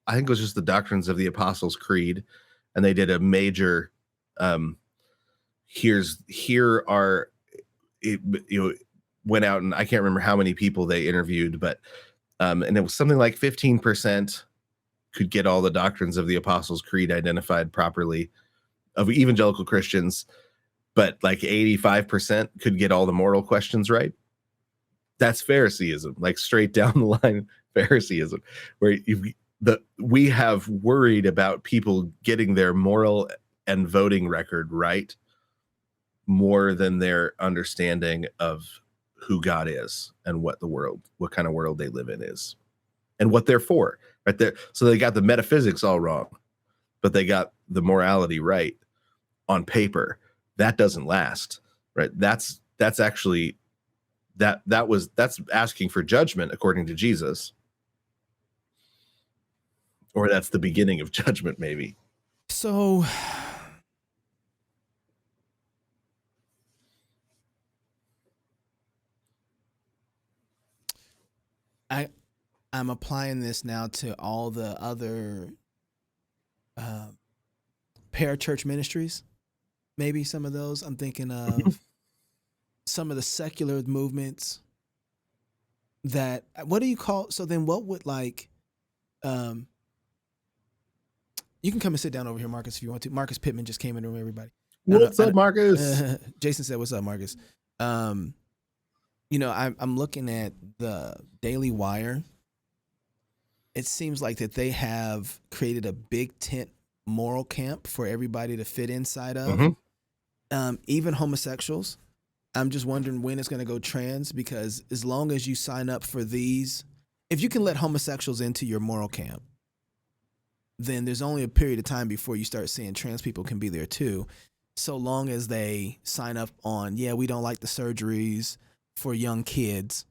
I think it was just the doctrines of the Apostles' Creed, and they did a major here are it, went out, and I can't remember how many people they interviewed, but and it was something like 15% could get all the doctrines of the Apostles' Creed identified properly of evangelical Christians, but like 85% could get all the moral questions right. That's Phariseeism, like straight down the line Phariseeism, where we have worried about people getting their moral and voting record right more than their understanding of who God is and what kind of world they live in is, and what they're for, right there. So they got the metaphysics all wrong, but they got the morality right on paper. That doesn't last, right? That's actually that's asking for judgment according to Jesus, or that's the beginning of judgment, maybe.
So I'm applying this now to all the other parachurch ministries. Maybe some of those. I'm thinking of some of the secular movements that, what do you call, so then what would like, you can come and sit down over here, Marcus, if you want to. Marcus Pittman just came in the room, everybody.
What's up, Marcus?
Jason said, what's up, Marcus? I'm looking at the Daily Wire. It seems like that they have created a big tent moral camp for everybody to fit inside of. Even homosexuals. I'm just wondering when it's going to go trans, because as long as you sign up for these, if you can let homosexuals into your moral camp, then there's only a period of time before you start seeing trans people can be there too. So long as they sign up on, yeah, we don't like the surgeries for young kids,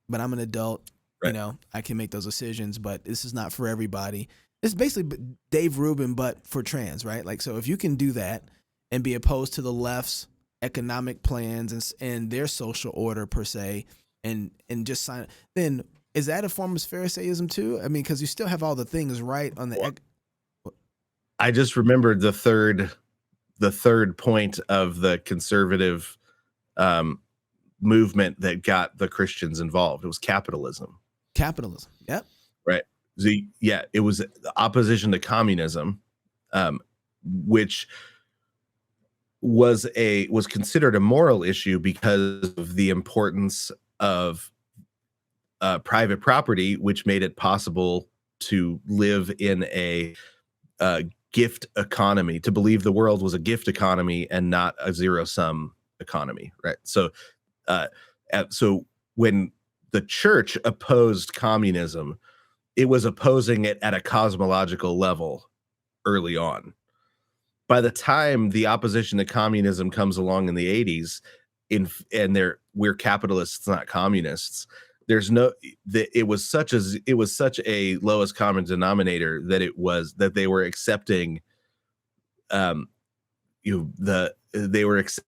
but I'm an adult, right. I can make those decisions, but this is not for everybody. It's basically Dave Rubin, but for trans, right? Like, so if you can do that and be opposed to the left's economic plans and their social order per se, and just sign, then is that a form of Pharisaism too? I mean, because you still have all the things right on the.
I just remembered the third point of the conservative movement that got the Christians involved. It was capitalism.
Capitalism. Yep.
Right. It was opposition to communism, which was considered a moral issue because of the importance of private property, which made it possible to live in a gift economy, to believe the world was a gift economy and not a zero-sum economy, right? So when the church opposed communism, it was opposing it at a cosmological level early on. By the time the opposition to communism comes along in the 80s, we're capitalists, not communists. It was such a lowest common denominator that they were accepting, they were accepting,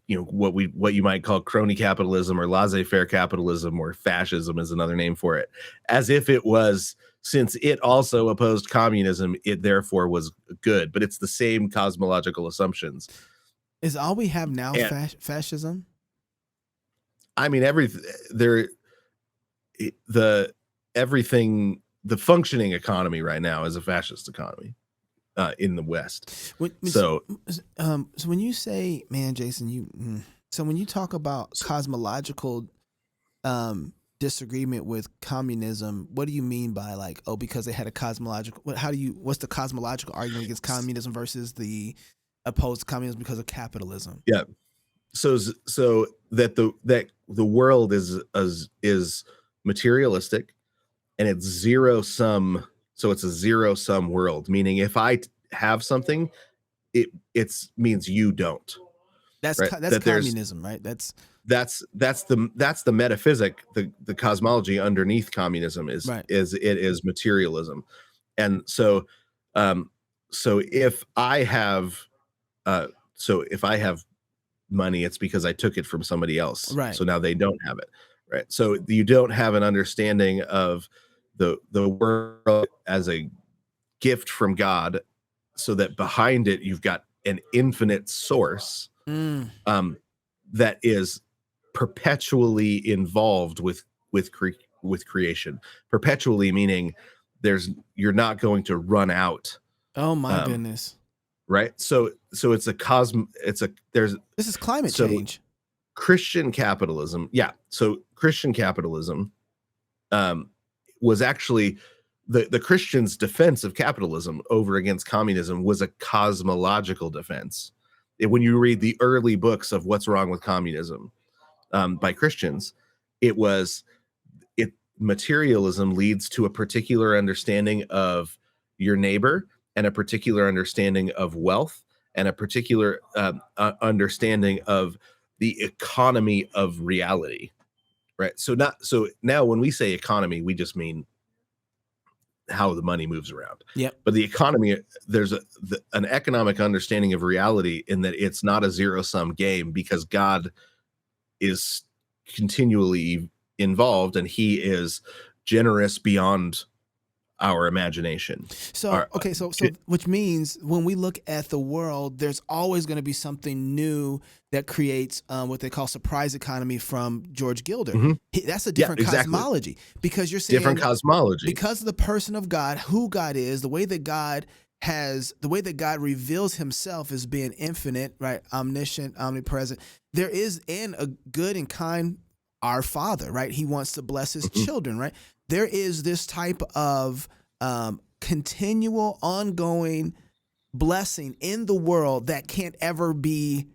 what you might call crony capitalism or laissez-faire capitalism, or fascism is another name for it, as if it was, since it also opposed communism, it therefore was good. But it's the same cosmological assumptions.
Is all we have now fascism?
I mean, the functioning economy right now is a fascist economy in the West.
So when you say, man, Jason, so when you talk about cosmological disagreement with communism, what do you mean by, like, because they had a cosmological, what's the cosmological argument against communism versus the opposed to communism because of capitalism?
Yeah. So that the world is materialistic, and it's zero sum So it's a zero-sum world, meaning if I have something, it means you don't, right?
That's
That there's
communism, right?
that's the metaphysic, the cosmology underneath communism
Right.
is materialism. And so so if I have uh so if I have money, it's because I took it from somebody else.
Right.
So now they don't have it. Right. So you don't have an understanding of the world as a gift from God, so that behind it you've got an infinite source
Mm.
um, that is perpetually involved with creation. Perpetually meaning you're not going to run out.
Oh my
Um,
goodness.
right. So it's a
This is climate
so
change.
Christian capitalism. Yeah. So Christian capitalism um, was actually the Christians' defense of capitalism over against communism was a cosmological defense. When you read the early books of What's Wrong with Communism by Christians, it was it materialism leads to a particular understanding of your neighbor and a particular understanding of wealth and a particular understanding of the economy of reality. Right. So now when we say economy, we just mean how the money moves around.
Yep.
But the economy, there's an economic understanding of reality in that it's not a zero-sum game, because God is continually involved and he is generous beyond our imagination.
So, okay, so which means when we look at the world, there's always going to be something new that creates what they call surprise economy from George Gilder. That's a different cosmology, because you're saying
different cosmology
because of the person of God, who God is, the way that God reveals himself as being infinite, right? Omniscient, omnipresent. There is in a good and kind our Father, right? He wants to bless his children, right? There is this type of continual, ongoing blessing in the world that can't ever be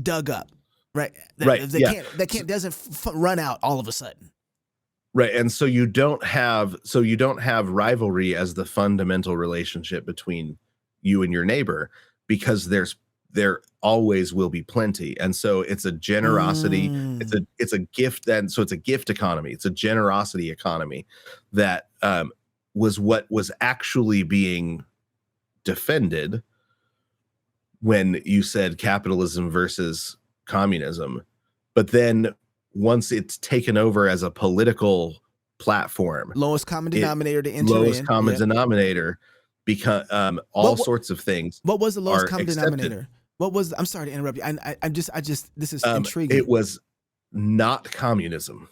dug up, right? That doesn't run out all of a sudden.
Right. And so you don't have rivalry as the fundamental relationship between you and your neighbor, because there always will be plenty. And so it's a generosity, it's a gift. Then so it's a gift economy, it's a generosity economy that was what was actually being defended when you said capitalism versus communism. But then once it's taken over as a political platform,
lowest common denominator to enter
lowest
in.
common denominator, because all sorts of things.
What was the lowest common
accepted.
denominator? What was? I'm sorry to interrupt you. I just this is intriguing.
It was not communism.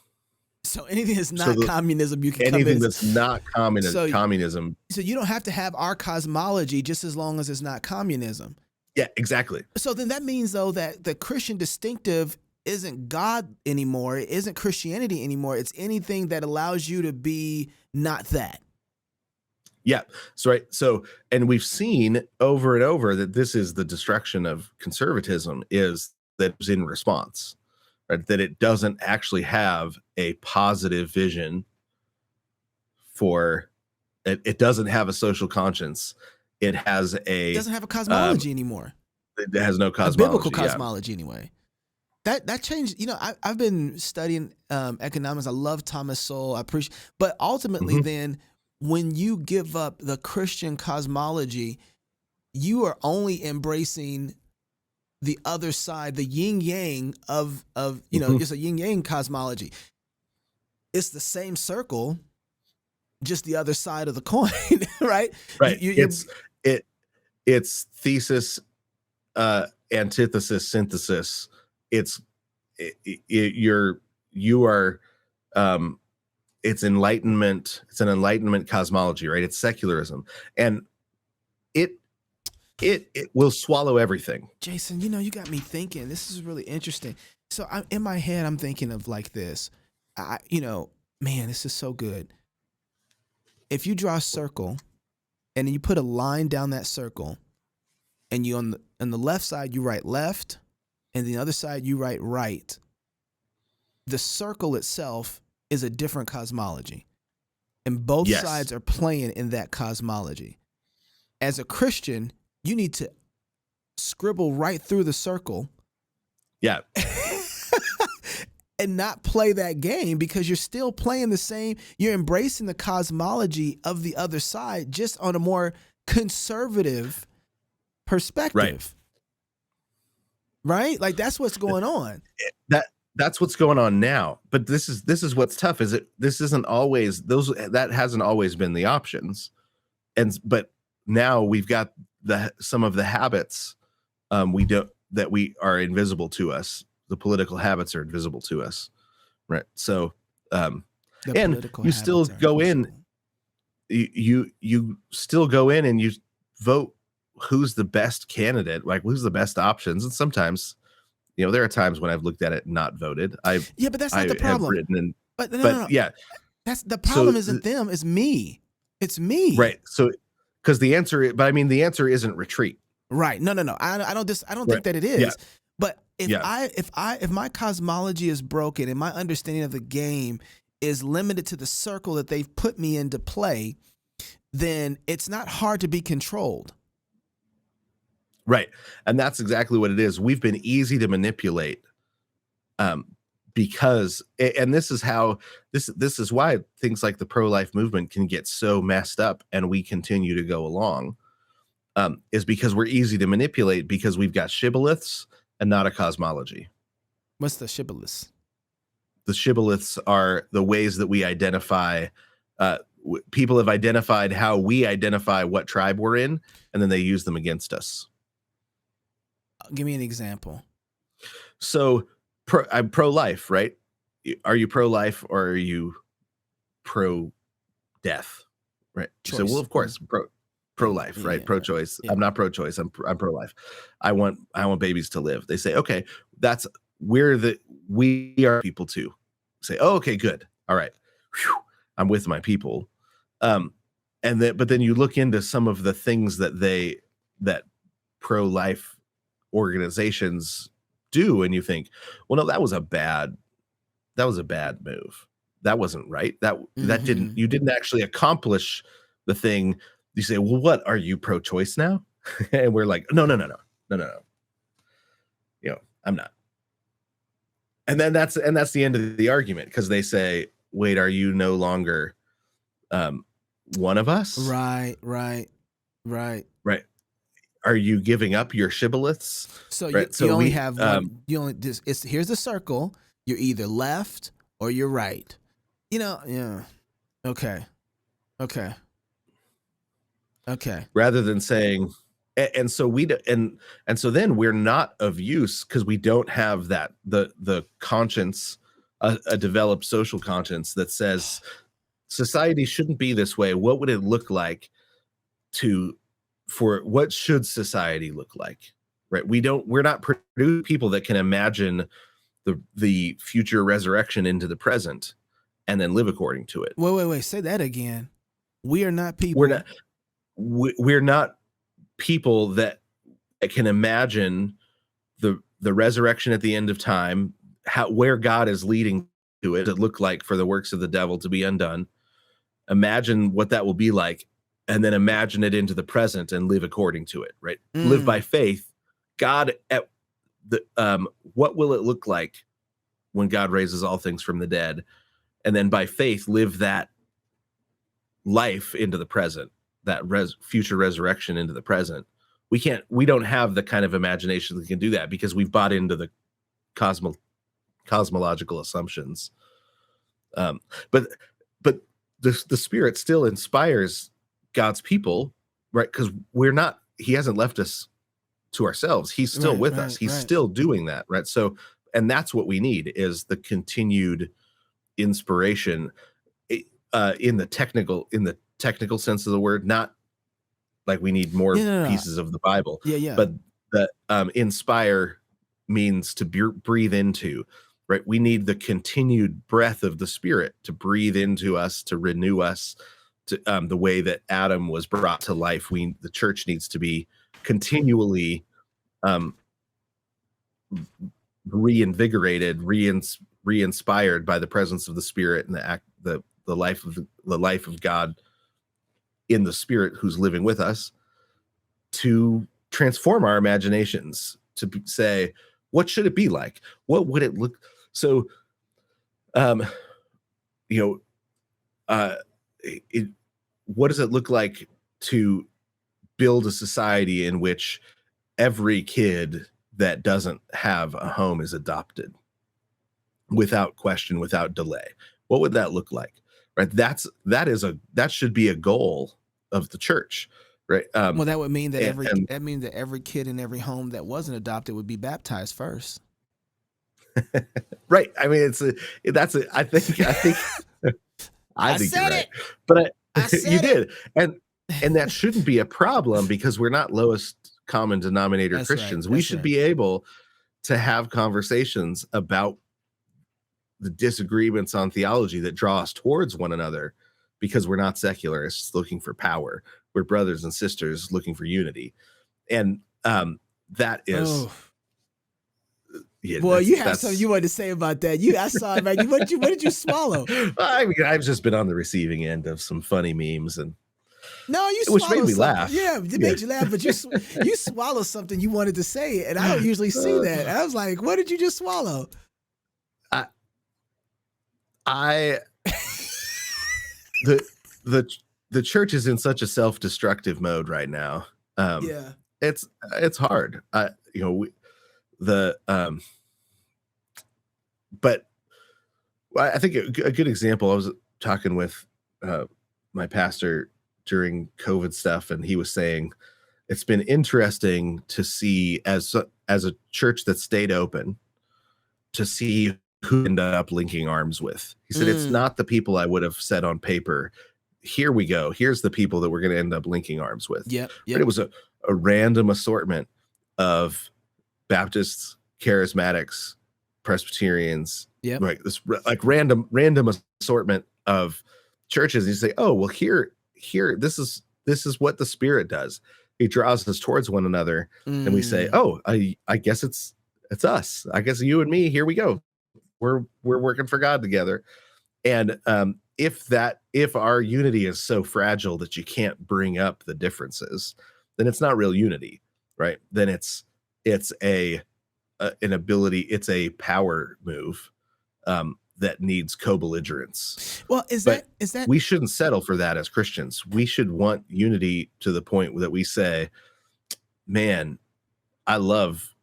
So anything that's not communism, you can come in.
Anything that's not communism.
So you don't have to have our cosmology just as long as it's not communism.
Yeah, exactly.
So then that means, though, that the Christian distinctive isn't God anymore. It isn't Christianity anymore. It's anything that allows you to be not that.
Yeah. So, right. So, and we've seen over and over that this is the destruction of conservatism, is that it's in response, right? That it doesn't actually have a positive vision for it. It doesn't have a social conscience. It doesn't
have a cosmology anymore.
It has no cosmology.
A biblical cosmology, anyway. That changed. You know, I've been studying economics. I love Thomas Sowell. I appreciate, but ultimately, then when you give up the Christian cosmology, you are only embracing the other side, the yin yang of it's a yin yang cosmology. It's the same circle, just the other side of the coin, right?
Right. It's thesis, antithesis, synthesis. It's enlightenment. It's an enlightenment cosmology, right? It's secularism, and it will swallow everything.
Jason, you got me thinking. This is really interesting. So in my head, I'm thinking of like this. Man, this is so good. If you draw a circle, and then you put a line down that circle, and you on the left side you write left, and the other side you write right. The circle itself is a different cosmology. and both
Yes.
sides are playing in that cosmology. As a Christian, you need to scribble right through the circle.
Yeah.
And not play that game, because you're still playing the same. You're embracing the cosmology of the other side, just on a more conservative perspective. Right? Like, that's what's going on.
That's what's going on now. But this is what's tough, is this isn't always that hasn't always been the options. But now we've got some of the habits that we are invisible to us. The political habits are invisible to us, right? So, and you still go in, you still go in and you vote who's the best candidate, like who's the best options. And sometimes, there are times when I've looked at it and not voted.
But that's not the problem.
No. Yeah,
that's the problem. Isn't them? It's me. It's me.
Right. So, because the answer isn't retreat.
Right. No. I don't think that it is.
Yeah.
But if my cosmology is broken and my understanding of the game is limited to the circle that they've put me into play, then it's not hard to be controlled.
Right. And that's exactly what it is. We've been easy to manipulate, because, and this is how this is why things like the pro-life movement can get so messed up and we continue to go along, is because we're easy to manipulate, because we've got shibboleths and not a cosmology.
What's the shibboleths?
The shibboleths are the ways that we identify. People have identified how we identify what tribe we're in, and then they use them against us.
Give me an example.
So I'm pro-life, right? Are you pro-life or are you pro-death? Right.
Choice.
So, well, of course, pro-life, right? Pro-choice. Yeah. I'm not pro-choice. I'm pro-life. I want babies to live. They say, okay, we are people too. Say, oh, okay, good. All right. Whew, I'm with my people. But then you look into some of the things that pro-life organizations do, and you think, well, no, that was a bad move. That wasn't right. That you didn't actually accomplish the thing. You say, well, what, are you pro-choice now? And we're like, no. I'm not. And then that's the end of the argument, because they say, wait, are you no longer one of us?
Right.
Are you giving up your shibboleths?
So you only have one. Here's the circle. You're either left or you're right. Yeah. Okay.
Rather than saying, and so then we're not of use, because we don't have that the conscience, a developed social conscience that says society shouldn't be this way. What would it look like for what should society look like? Right. We're not producing people that can imagine the future resurrection into the present and then live according to it.
Wait. Say that again. We are not people.
We're not people that can imagine the resurrection at the end of time, where God is leading to it look like for the works of the devil to be undone. Imagine what that will be like, and then imagine it into the present and live according to it, right? Live by faith. God, what will it look like when God raises all things from the dead? And then by faith, live that life into the present, that future resurrection into the present. We don't have the kind of imagination that can do that, because we've bought into the cosmological assumptions. But the Spirit still inspires God's people, right? Because he hasn't left us to ourselves. He's still with us. He's still doing that, right? So, and that's what we need, is the continued inspiration in the technical sense of the word, not like we need more pieces of the Bible. But that inspire means to breathe into, right? We need the continued breath of the Spirit to breathe into us, to renew us, to the way that Adam was brought to life. The church needs to be continually reinvigorated, re-inspired by the presence of the Spirit and the the life of God in the Spirit who's living with us, to transform our imaginations, to say, what should it be like? What would it look? So, you know, what does it look like to build a society in which every kid that doesn't have a home is adopted without question, without delay? What would that look like? Right. That should be a goal of the church. Right.
Well, that would mean that every kid in every home that wasn't adopted would be baptized first.
Right. I mean, I think I think you're right. But you did. And that shouldn't be a problem, because we're not lowest common denominator Christians. We should be able to have conversations about the disagreements on theology that draw us towards one another, because we're not secularists looking for power. We're brothers and sisters looking for unity. And that is
Boy, you have something you wanted to say about that. I saw it, man. What did you swallow?
I mean, I've just been on the receiving end of some funny memes, and
which
made me laugh.
Yeah, it made you laugh, but you swallowed something you wanted to say, and I don't usually see that. And I was like, what did you just swallow?
The church is in such a self-destructive mode right now. It's hard. But I think a good example, I was talking with my pastor during COVID stuff, and he was saying it's been interesting to see, as a church that stayed open, to see who ended up linking arms with. He said, it's not the people I would have said on paper, here we go, here's the people that we're going to end up linking arms with.
Yep.
But it was a random assortment of Baptists, Charismatics, Presbyterians, like this, like random assortment of churches. And you say, oh, well, here, this is what the Spirit does. He draws us towards one another, and we say, oh, I guess it's us. I guess you and me, here we go. We're working for God together. And if our unity is so fragile that you can't bring up the differences, then it's not real unity, right? Then it's an ability, it's a power move that needs co-belligerence.
Well, is that
we shouldn't settle for that as Christians. We should want unity to the point that we say, man, I love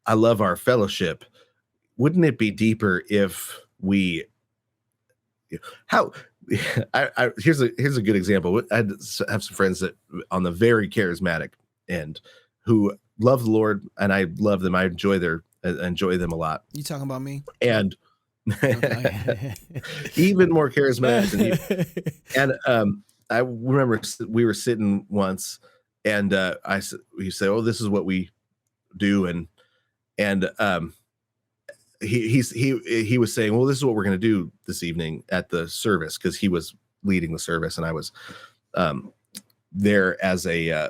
our fellowship. Wouldn't it be deeper if we here's a good example. I have some friends that on the very charismatic end who love the Lord, and I love them. I enjoy them a lot.
You talking about me?
And even more charismatic than you. And I remember we were sitting once, and we say, oh, this is what we do, and he was saying, well, this is what we're going to do this evening at the service, because he was leading the service, and I was there as a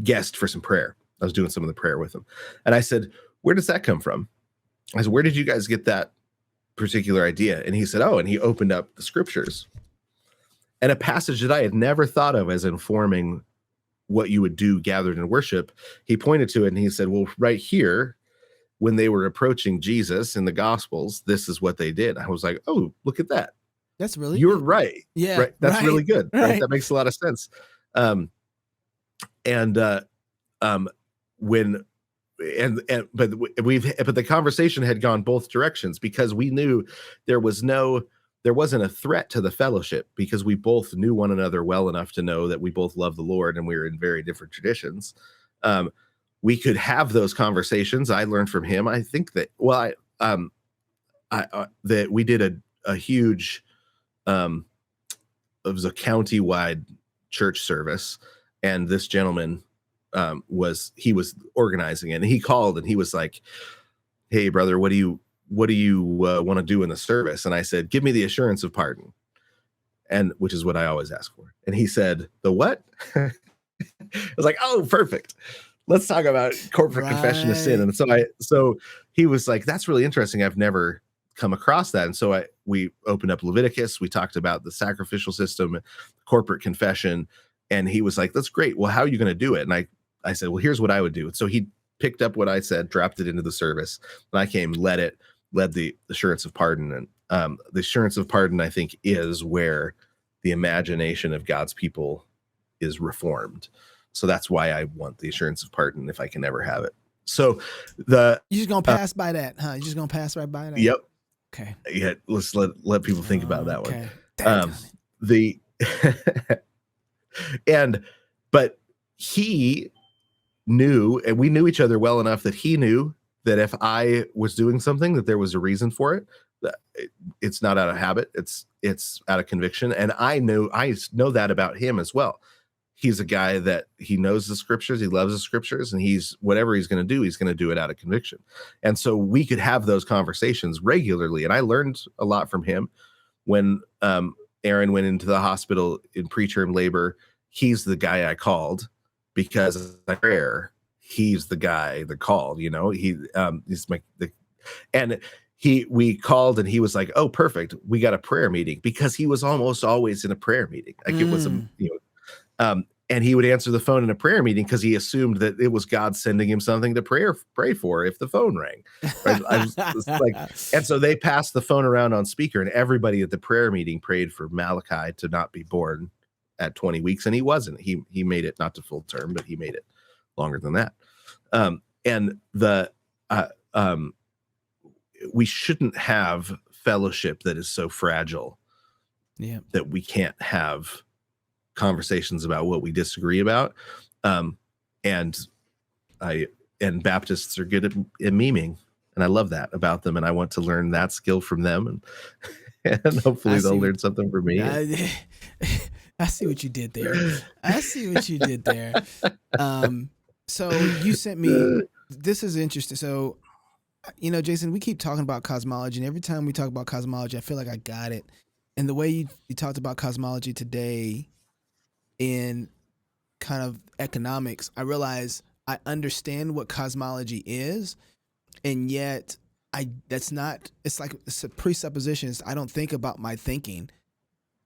guest for some prayer. I was doing some of the prayer with him, and I said, where does that come from? I said, where did you guys get that particular idea? And he said, oh, and he opened up the scriptures, and a passage that I had never thought of as informing what you would do gathered in worship. He pointed to it, and he said, well, right here, when they were approaching Jesus in the Gospels, this is what they did. I was like, oh, look at that.
That's really
You're
good.
right.
Yeah.
Right. That's really good.
Right.
Right? That makes a lot of sense. But the conversation had gone both directions, because we knew there wasn't a threat to the fellowship, because we both knew one another well enough to know that we both love the Lord, and we were in very different traditions. We could have those conversations. I learned from him. I think that, that we did a huge, it was a county-wide church service, and this gentleman was organizing it, and he called, and he was like, hey, brother, what do you want to do in the service? And I said, give me the assurance of pardon, and which is what I always ask for. And he said, the what? I was like, oh, perfect. Let's talk about corporate confession of sin. And so he was like, that's really interesting. I've never come across that. And so we opened up Leviticus. We talked about the sacrificial system, corporate confession. And he was like, that's great. Well, how are you going to do it? And I said, well, here's what I would do. So he picked up what I said, dropped it into the service. And I came, led the assurance of pardon. And the assurance of pardon, I think, is where the imagination of God's people is reformed. So that's why I want the assurance of pardon if I can ever have it. So
you're just gonna pass by that, huh? You're just gonna pass right by that.
Yep.
Okay.
Yeah. Let's let people think about that one. But he knew, and we knew each other well enough that he knew that if I was doing something, that there was a reason for it. That it's not out of habit. It's out of conviction. And I know that about him as well. He's a guy that he knows the scriptures. He loves the scriptures, and whatever he's going to do it out of conviction. And so we could have those conversations regularly. And I learned a lot from him when Aaron went into the hospital in preterm labor. He's the guy I called because of prayer. He's the guy that called, we called and he was like, oh, perfect. We got a prayer meeting, because he was almost always in a prayer meeting. Like it was, and he would answer the phone in a prayer meeting because he assumed that it was God sending him something to pray for if the phone rang. Right? And so they passed the phone around on speaker, and everybody at the prayer meeting prayed for Malachi to not be born at 20 weeks. And he wasn't, he made it not to full term, but he made it longer than that. We shouldn't have fellowship that is so fragile that we can't have conversations about what we disagree about. And Baptists are good at memeing, and I love that about them, and I want to learn that skill from them, and hopefully they'll learn something from me.
I see what you did there. So you sent me, this is interesting. So, Jason, we keep talking about cosmology, and every time we talk about cosmology, I feel like I got it. And the way you talked about cosmology today in kind of economics, I realize I understand what cosmology is, and yet it's a presupposition. I don't think about my thinking.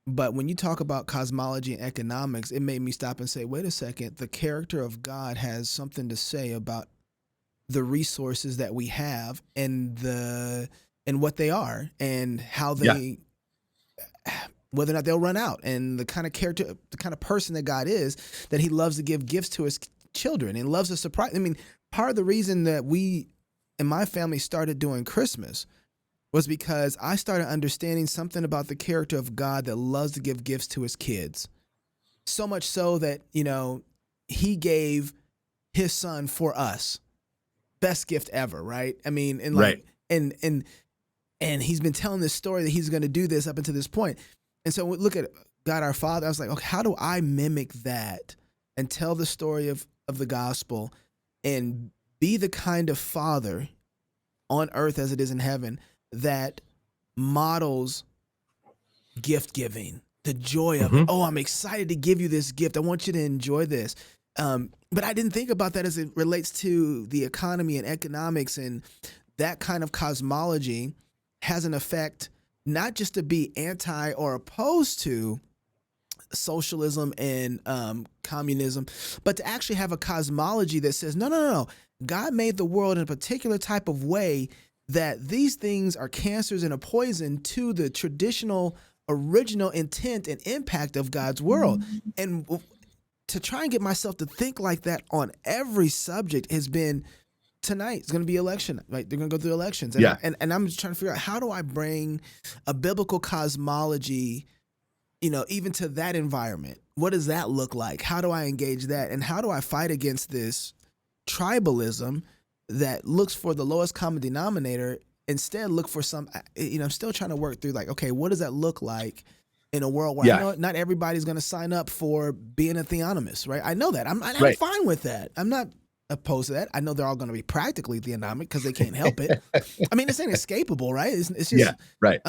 But when you talk about cosmology and economics, it made me stop and say, wait a second, the character of God has something to say about the resources that we have and what they are, and how they whether or not they'll run out, and the kind of character, the kind of person that God is, that he loves to give gifts to his children and loves to surprise. I mean, part of the reason that we and my family started doing Christmas was because I started understanding something about the character of God that loves to give gifts to his kids. So much so that, he gave his son for us. Best gift ever, right? I mean, and like, right. And he's been telling this story that he's going to do this up until this point. And so we look at God our Father. I was like, okay, how do I mimic that and tell the story of the gospel and be the kind of father on earth as it is in heaven that models gift giving, the joy of it. Oh, I'm excited to give you this gift. I want you to enjoy this. But I didn't think about that as it relates to the economy and economics, and that kind of cosmology has an effect not just to be anti or opposed to socialism and communism, but to actually have a cosmology that says, no. God made the world in a particular type of way that these things are cancers and a poison to the traditional, original intent and impact of God's world. And to try and get myself to think like that on every subject has been, tonight it's going to be election, right? They're going to go through elections. And, and I'm just trying to figure out, how do I bring a biblical cosmology, even to that environment? What does that look like? How do I engage that? And how do I fight against this tribalism that looks for the lowest common denominator, instead look for some, I'm still trying to work through, like, okay, what does that look like in a world where I know not everybody's going to sign up for being a theonomist, right? I know that. I'm fine with that. I'm not opposed to that. I know they're all going to be practically theonomic because they can't help it. I mean, it's inescapable, right? It's just,
right.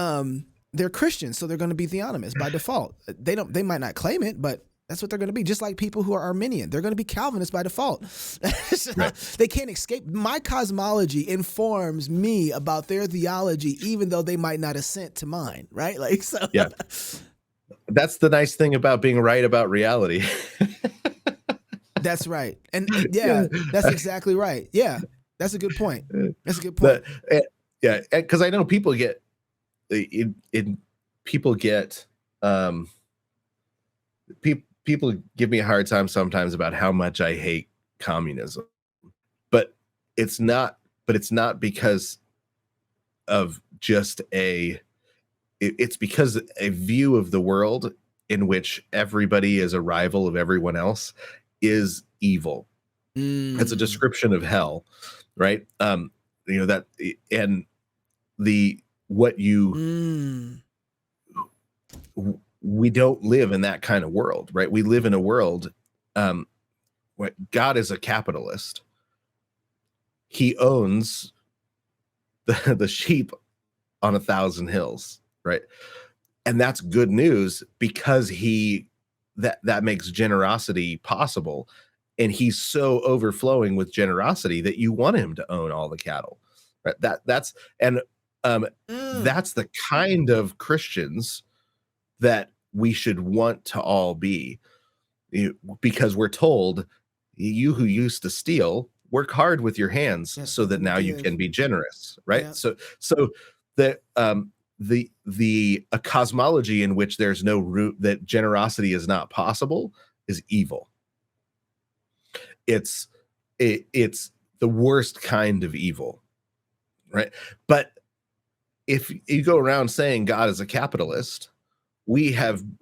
They're Christians, so they're going to be theonomists by default. They might not claim it, but That's what they're going to be. Just like people who are Arminian, they're going to be Calvinists by default.
Right.
They can't escape. My cosmology informs me about their theology, even though they might not assent to mine. Right? Like, so.
Yeah. That's the nice thing about being right about reality.
That's right. And yeah, that's exactly right. Yeah. That's a good point. That's a good point.
Yeah. Because I know people get, people give me a hard time sometimes about how much I hate communism, but it's not because of just it's because a view of the world in which everybody is a rival of everyone else is evil. It's a description of hell, right? That, and we don't live in that kind of world, right? We live in a world, where God is a capitalist. He owns the sheep on 1,000 hills, right? And that's good news because that makes generosity possible. And he's so overflowing with generosity that you want him to own all the cattle, right? That's the kind of Christians that we should want to all be, because we're told, you who used to steal, work hard with your hands so that now you can be generous, right? Yeah. So a cosmology in which there's no root, that generosity is not possible, is evil. It's the worst kind of evil, right? But if you go around saying God is a capitalist,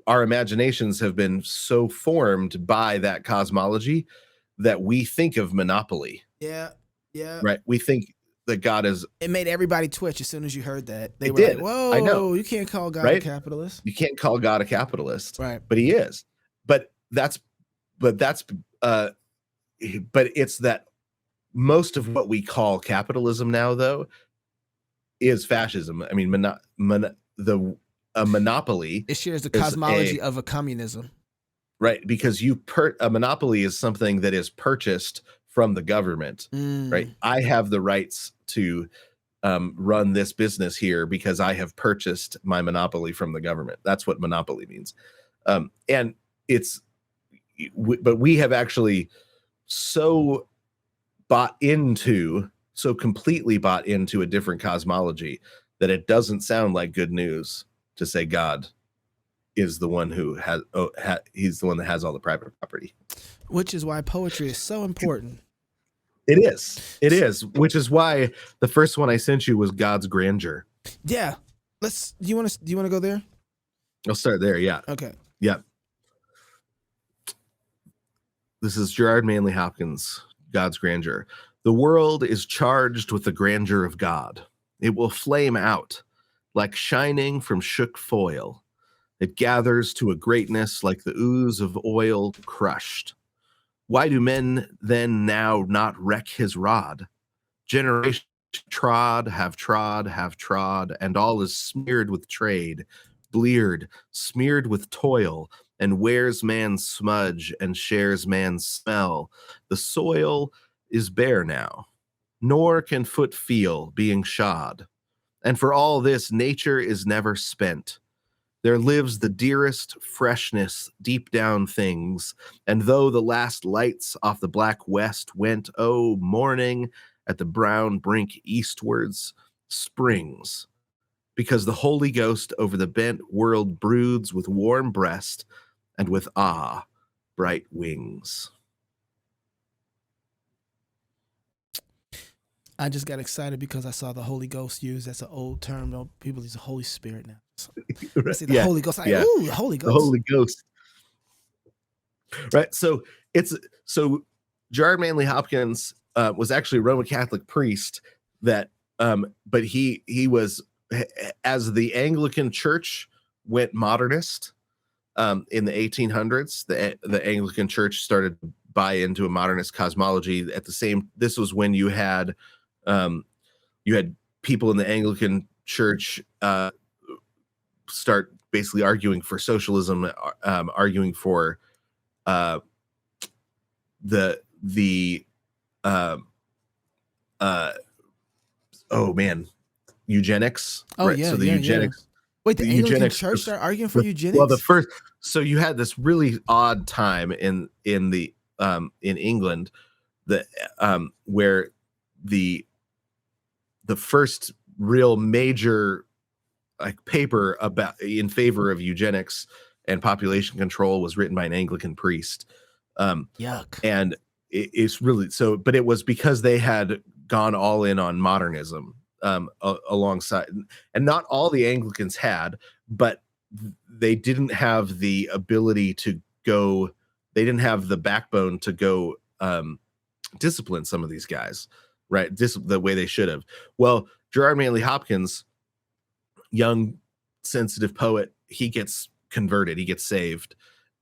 our imaginations have been so formed by that cosmology that we think of monopoly.
Yeah.
Right. We think that God is.
It made everybody twitch as soon as you heard that. They were like, "Whoa,
I know.
You can't call God a capitalist.
You can't call God a capitalist,
right?
But he is. But it's that most of what we call capitalism now, though, is fascism. I mean, a monopoly.
It shares the cosmology of a communism,
right? Because a monopoly is something that is purchased from the government, right? I have the rights to run this business here because I have purchased my monopoly from the government. That's what monopoly means. And but we have actually so completely bought into a different cosmology that it doesn't sound like good news to say God is the one who he's the one that has all the private property.
Which is why poetry is so important.
It is, which is why the first one I sent you was God's grandeur.
Yeah. Do you want to go there?
I'll start there. Yeah.
Okay.
Yeah. This is Gerard Manley Hopkins, God's grandeur. The world is charged with the grandeur of God. It will flame out like shining from shook foil. It gathers to a greatness like the ooze of oil crushed. Why do men then now not wreck his rod? Generations have trod, and all is smeared with trade, bleared, smeared with toil, and wears man's smudge and shares man's smell. The soil is bare now, nor can foot feel being shod. And for all this, nature is never spent. There lives the dearest freshness deep down things, and though the last lights off the black west went, oh, morning at the brown brink eastwards, springs, because the Holy Ghost over the bent world broods with warm breast and with bright wings.
I just got excited because I saw the Holy Ghost used. That's an old term. People use the Holy Spirit now. So I see the Holy Ghost. Ooh, the Holy Ghost.
The Holy Ghost. Right. So Gerard Manley Hopkins was actually a Roman Catholic priest that, but he was, as the Anglican Church went modernist in the 1800s, the Anglican Church started to buy into a modernist cosmology. This was when you had people in the Anglican Church start basically arguing for socialism, arguing for uh, the uh, uh, oh man, eugenics,
Oh
right?
yeah,
So the
yeah, yeah.
eugenics,
Wait, the
the
Anglican
eugenics,
Church started arguing for
the
eugenics?
first. So you had this really odd time in the in England, the where the first real major like paper about in favor of eugenics and population control was written by an Anglican priest.
Yuck.
And it's really so, but it was because they had gone all in on modernism alongside, and not all the Anglicans had, but they didn't have the ability to go, they didn't have the backbone to go discipline some of these guys, right? The way they should have. Well, Gerard Manley Hopkins, young, sensitive poet, he gets converted, he gets saved,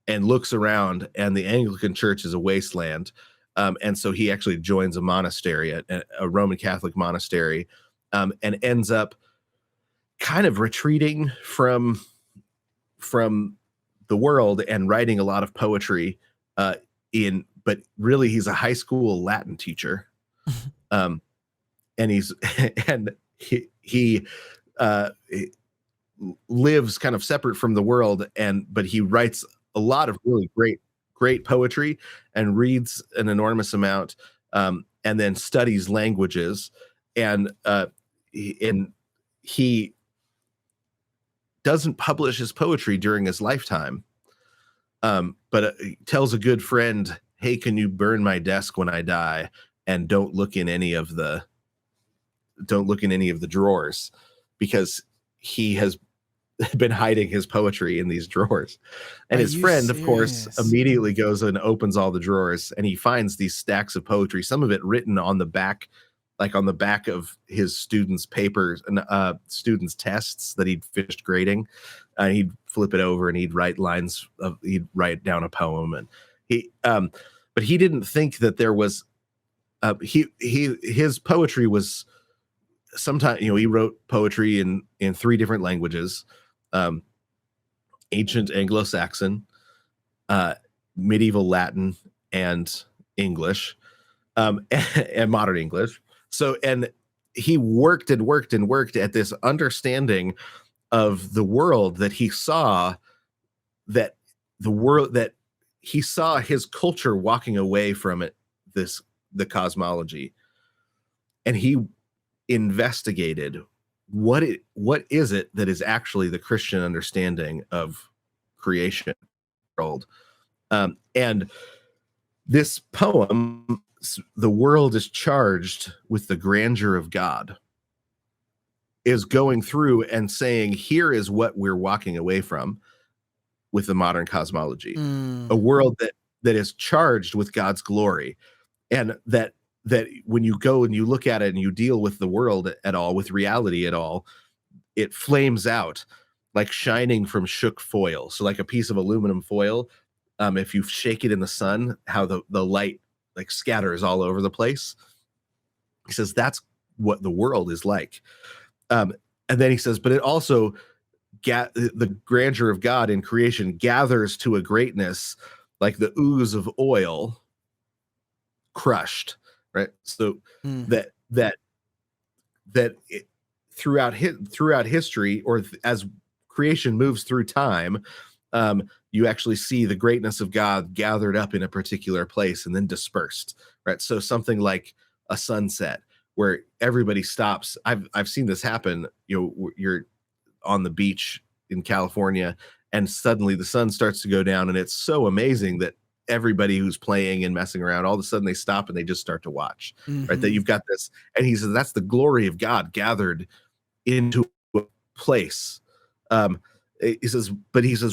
and looks around, and the Anglican Church is a wasteland. And so he actually joins a monastery, a Roman Catholic monastery, and ends up kind of retreating from the world and writing a lot of poetry. But really, he's a high school Latin teacher, and he's and he lives kind of separate from the world, but he writes a lot of really great poetry and reads an enormous amount, and then studies languages, and he doesn't publish his poetry during his lifetime, but he tells a good friend, hey, can you burn my desk when I die, and don't look in any of the drawers, because he has been hiding his poetry in these drawers. And
Are
his
you
friend, of course,
serious?
immediately goes and opens all the drawers, and he finds these stacks of poetry, some of it written on the back, like on the back of his students' papers and students' tests that he'd finished grading. He'd flip it over and he'd write down a poem. And but he didn't think that there was, his poetry was, sometimes, he wrote poetry in 3 different languages, ancient Anglo-Saxon, medieval Latin, and English, and modern English. So, and he worked and worked and worked at this understanding of the world that he saw, that he saw his culture walking away from it, the cosmology. And he investigated what is it that is actually the Christian understanding of creation world. And this poem, "The World is Charged with the Grandeur of God," is going through and saying, here is what we're walking away from with the modern cosmology. A world that is charged with God's glory, and that when you go and you look at it and you deal with the world at all, with reality at all, it flames out like shining from shook foil. So like a piece of aluminum foil, if you shake it in the sun, how the light like scatters all over the place. He says that's what the world is like. And then he says, but it also, the grandeur of God in creation gathers to a greatness like the ooze of oil crushed, right? So that it, throughout history, or as creation moves through time, you actually see the greatness of God gathered up in a particular place and then dispersed, right? So something like a sunset where everybody stops. I've seen this happen. You're on the beach in California, and suddenly the sun starts to go down, and it's so amazing that everybody who's playing and messing around, all of a sudden they stop and they just start to watch, right? That you've got this, and he says that's the glory of God gathered into a place. He says,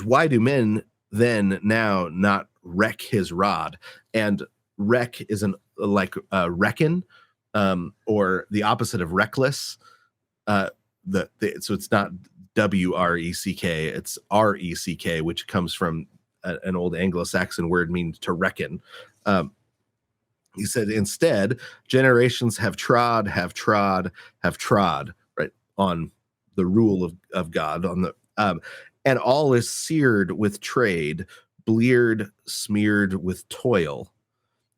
why do men then now not wreck his rod? And wreck is reckon, or the opposite of reckless. So it's not WRECK, it's RECK, which comes from an old Anglo-Saxon word means to reckon. He said, instead, generations have trod, right, on the rule of God, on the and all is seared with trade, bleared smeared with toil,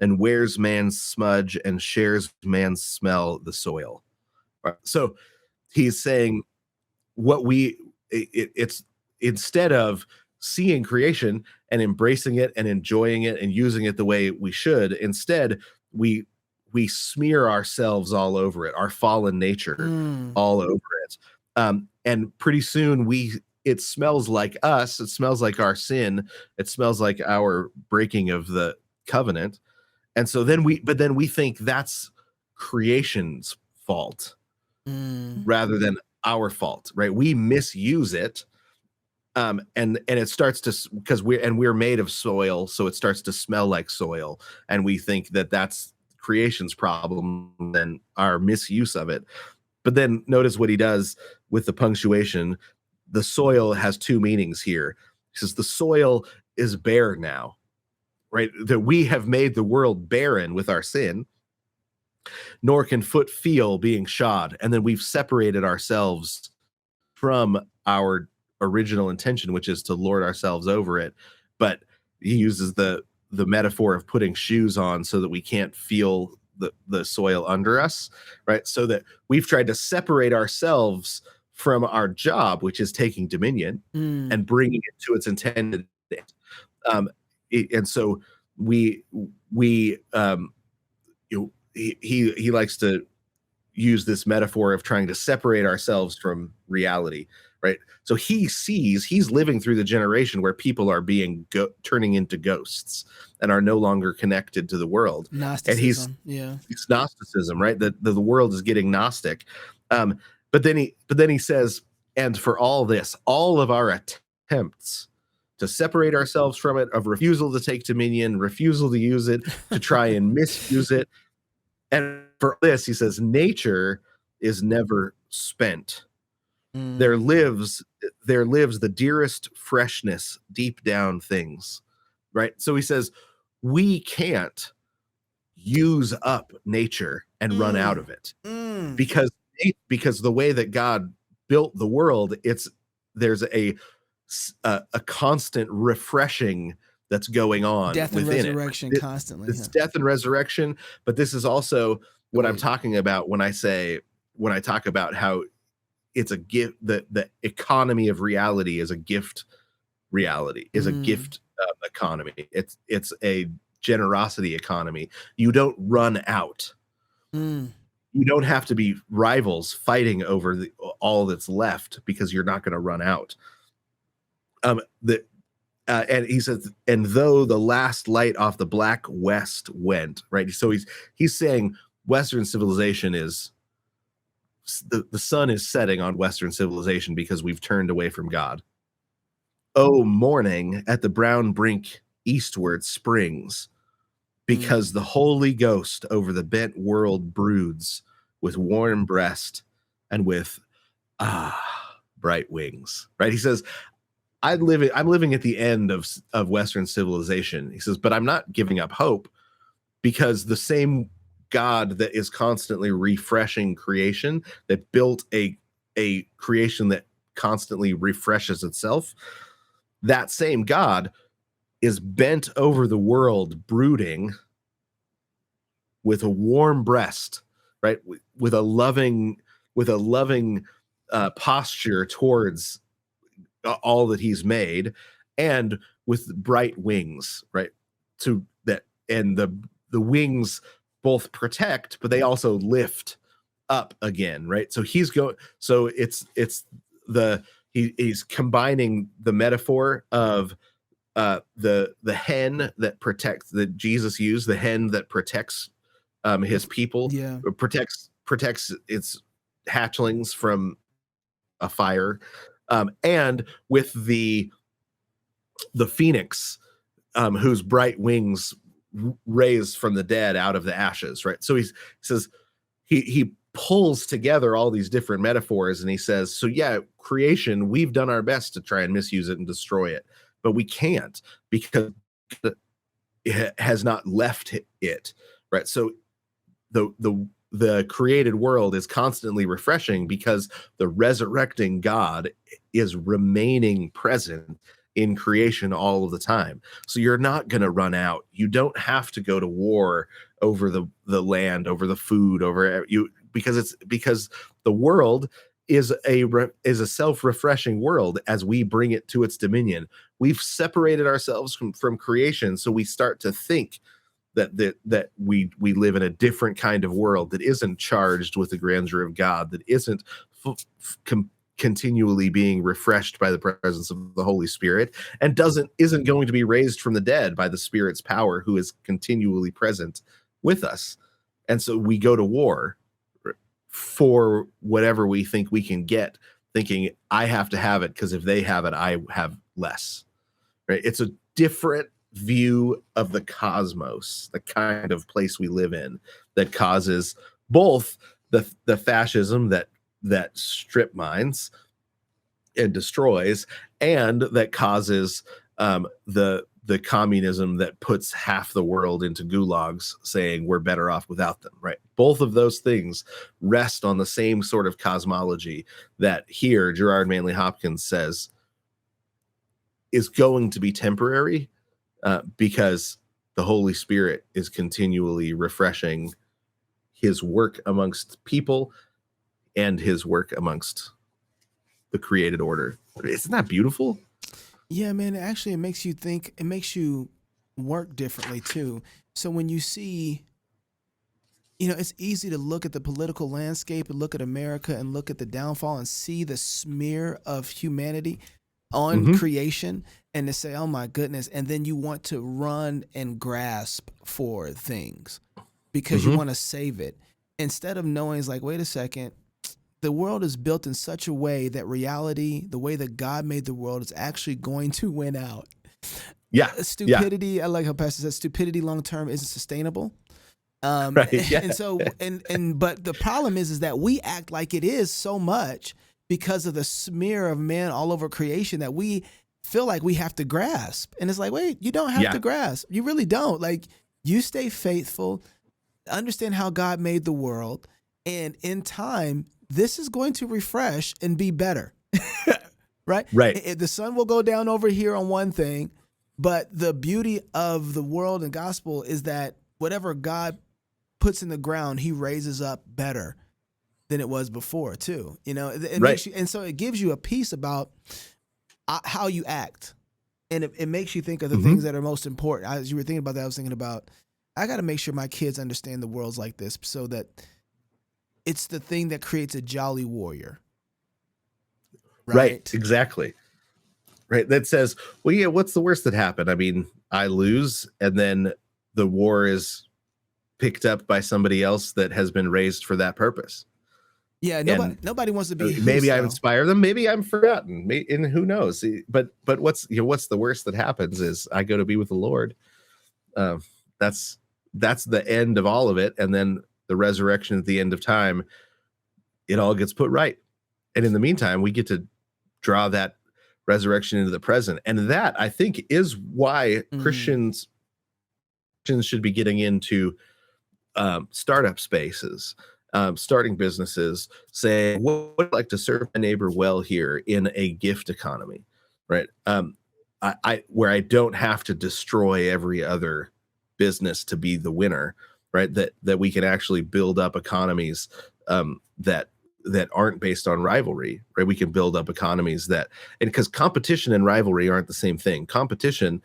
and wears man's smudge and shares man's smell the soil. Right? So he's saying it's instead of seeing creation and embracing it and enjoying it and using it the way we should, instead we smear ourselves all over it, our fallen nature all over it. And pretty soon it smells like us, it smells like our sin, it smells like our breaking of the covenant. And so then we think that's creation's fault rather than our fault, right? We misuse it. And it starts to, because we're made of soil, so it starts to smell like soil, and we think that that's creation's problem and our misuse of it. But then notice what he does with the punctuation. The soil has two meanings here. He says the soil is bare now, right? That we have made the world barren with our sin, nor can foot feel being shod. And then we've separated ourselves from our original intention, which is to lord ourselves over it. But he uses the metaphor of putting shoes on so that we can't feel the soil under us, right? So that we've tried to separate ourselves from our job, which is taking dominion and bringing it to its intended. And so he likes to use this metaphor of trying to separate ourselves from reality, right? So he's living through the generation where people are turning into ghosts and are no longer connected to the world.
Gnosticism,
it's Gnosticism, right? That the world is getting Gnostic. But then he says, and for all this, all of our attempts to separate ourselves from it, of refusal to take dominion, refusal to use it, to try and misuse it. And for this, he says, nature is never spent. There lives the dearest freshness deep down things, right? So he says, we can't use up nature and run out of it because the way that God built the world, there's a constant refreshing that's going on
death and
within
resurrection
it.
constantly.
It's death and resurrection, but this is also what I'm talking about when I talk about how it's a gift. The economy of reality is a gift. Reality is a gift economy. It's a generosity economy. You don't run out. You don't have to be rivals fighting over all that's left, because you're not going to run out. And he says, and though the last light off the black west went, right? So he's saying Western civilization is the sun is setting on Western civilization because we've turned away from God. Oh, morning at the brown brink eastward springs, because the Holy Ghost over the bent world broods with warm breast and with bright wings, right? He says, I'm living at the end of Western civilization. He says, but I'm not giving up hope, because the same God that is constantly refreshing creation, that built a creation that constantly refreshes itself, that same God is bent over the world, brooding with a warm breast, right? With a loving posture towards all that he's made, and with bright wings, right? To that, and the wings both protect, but they also lift up again, right? So he's combining the metaphor of the hen that protects, that Jesus used, the hen that protects his people, protects its hatchlings from a fire, and with the phoenix, whose bright wings raised from the dead out of the ashes, right? So he says he pulls together all these different metaphors, and he says, so yeah, creation, we've done our best to try and misuse it and destroy it, but we can't, because it has not left it, right? So the created world is constantly refreshing because the resurrecting God is remaining present in creation all of the time. So you're not going to run out. You don't have to go to war over the land, over the food, over you, because the world is a self-refreshing world as we bring it to its dominion. We've separated ourselves from creation, so we start to think that we live in a different kind of world that isn't charged with the grandeur of God, that isn't continually being refreshed by the presence of the Holy Spirit, and isn't going to be raised from the dead by the Spirit's power, who is continually present with us. And so we go to war for whatever we think we can get, thinking I have to have it because if they have it, I have less. Right? It's a different view of the cosmos, the kind of place we live in, that causes both the fascism that strip mines and destroys, and that causes the communism that puts half the world into gulags, saying we're better off without them. Right? Both of those things rest on the same sort of cosmology that here Gerard Manley Hopkins says is going to be temporary, because the Holy Spirit is continually refreshing his work amongst people and his work amongst the created order. Isn't that beautiful?
Yeah, man. Actually, it makes you think. It makes you work differently too. So when you see, it's easy to look at the political landscape and look at America and look at the downfall and see the smear of humanity on creation, and to say, oh my goodness, and then you want to run and grasp for things because you want to save it, instead of knowing, it's like, wait a second, the world is built in such a way that reality, the way that God made the world, is actually going to win out.
Yeah.
Stupidity,
yeah.
I like how Pastor says, stupidity long term isn't sustainable.
Right, yeah.
And so, but the problem is that we act like it is so much because of the smear of man all over creation that we feel like we have to grasp. And it's like, wait, you don't have to grasp. You really don't. Like, you stay faithful, understand how God made the world, and in time, this is going to refresh and be better. Right? The sun will go down over here on one thing, but the beauty of the world and gospel is that whatever God puts in the ground, he raises up better than it was before too. It makes you, and so it gives you a piece about how you act, and it makes you think of the things that are most important. As you were thinking about that, I was thinking about, I got to make sure my kids understand the world's like this, so that it's the thing that creates a jolly warrior.
Right. Exactly. Right. That says, well, yeah, what's the worst that happened? I mean, I lose, and then the war is picked up by somebody else that has been raised for that purpose.
Yeah, nobody wants to be.
Maybe I inspire them. Maybe I'm forgotten. And who knows? But what's the worst that happens is I go to be with the Lord. That's the end of all of it, and then the resurrection at the end of time. It all gets put right, and in the meantime, we get to draw that resurrection into the present, and that, I think, is why Christians should be getting into startup spaces. Starting businesses, saying, what would I like to serve my neighbor well here in a gift economy, right? Where I don't have to destroy every other business to be the winner, right? That we can actually build up economies that aren't based on rivalry, right? We can build up economies and because competition and rivalry aren't the same thing. Competition,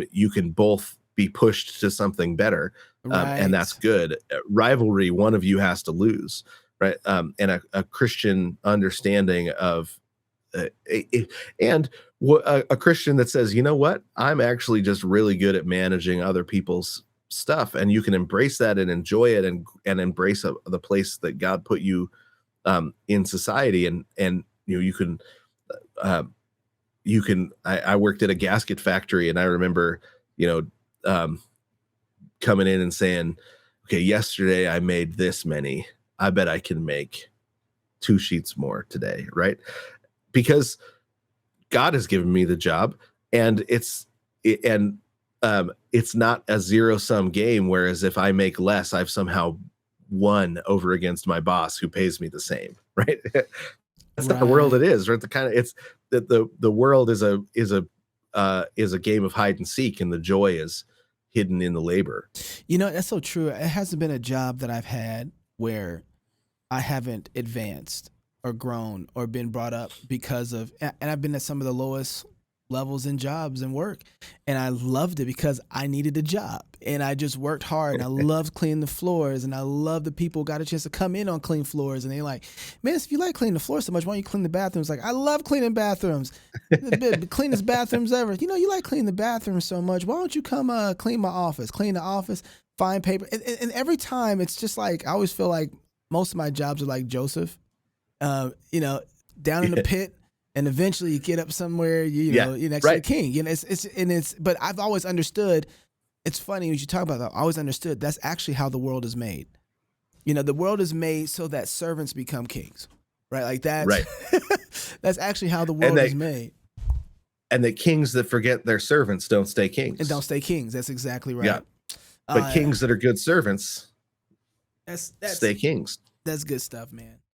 you can both be pushed to something better. And that's good. Rivalry, one of you has to lose, right? And a Christian understanding of, a Christian that says, you know what, I'm actually just really good at managing other people's stuff, and you can embrace that and enjoy it, and embrace the place that God put you in society, and you can. I worked at a gasket factory, and I remember, coming in and saying, okay, yesterday I made this many. I bet I can make 2 sheets more today, right? Because God has given me the job, and it's not a zero-sum game, whereas if I make less, I've somehow won over against my boss who pays me the same, right? That's not the world it is, right? It's that the world is a is a game of hide and seek, and the joy is hidden in the labor.
That's so true. It hasn't been a job that I've had where I haven't advanced or grown or been brought up because of, and I've been at some of the lowest levels in jobs and work, and I loved it because I needed a job, and I just worked hard, and I loved cleaning the floors, and I love the people got a chance to come in on clean floors, and they're like, man, if you like cleaning the floor so much, why don't you clean the bathrooms? Like, I love cleaning bathrooms, the cleanest bathrooms ever. You like cleaning the bathrooms so much, why don't you come clean my office, clean the office, find paper, and every time it's just like, I always feel like most of my jobs are like Joseph, down in the pit. And eventually you get up somewhere, you're next to the king. But I've always understood, it's funny when you talk about that, I always understood that's actually how the world is made. The world is made so that servants become kings, right? Like that's,
right.
That's actually how the world is made.
And the kings that forget their servants don't stay kings.
And don't stay kings. That's exactly right.
Yeah. But kings that are good servants
that's
stay kings.
That's good stuff, man.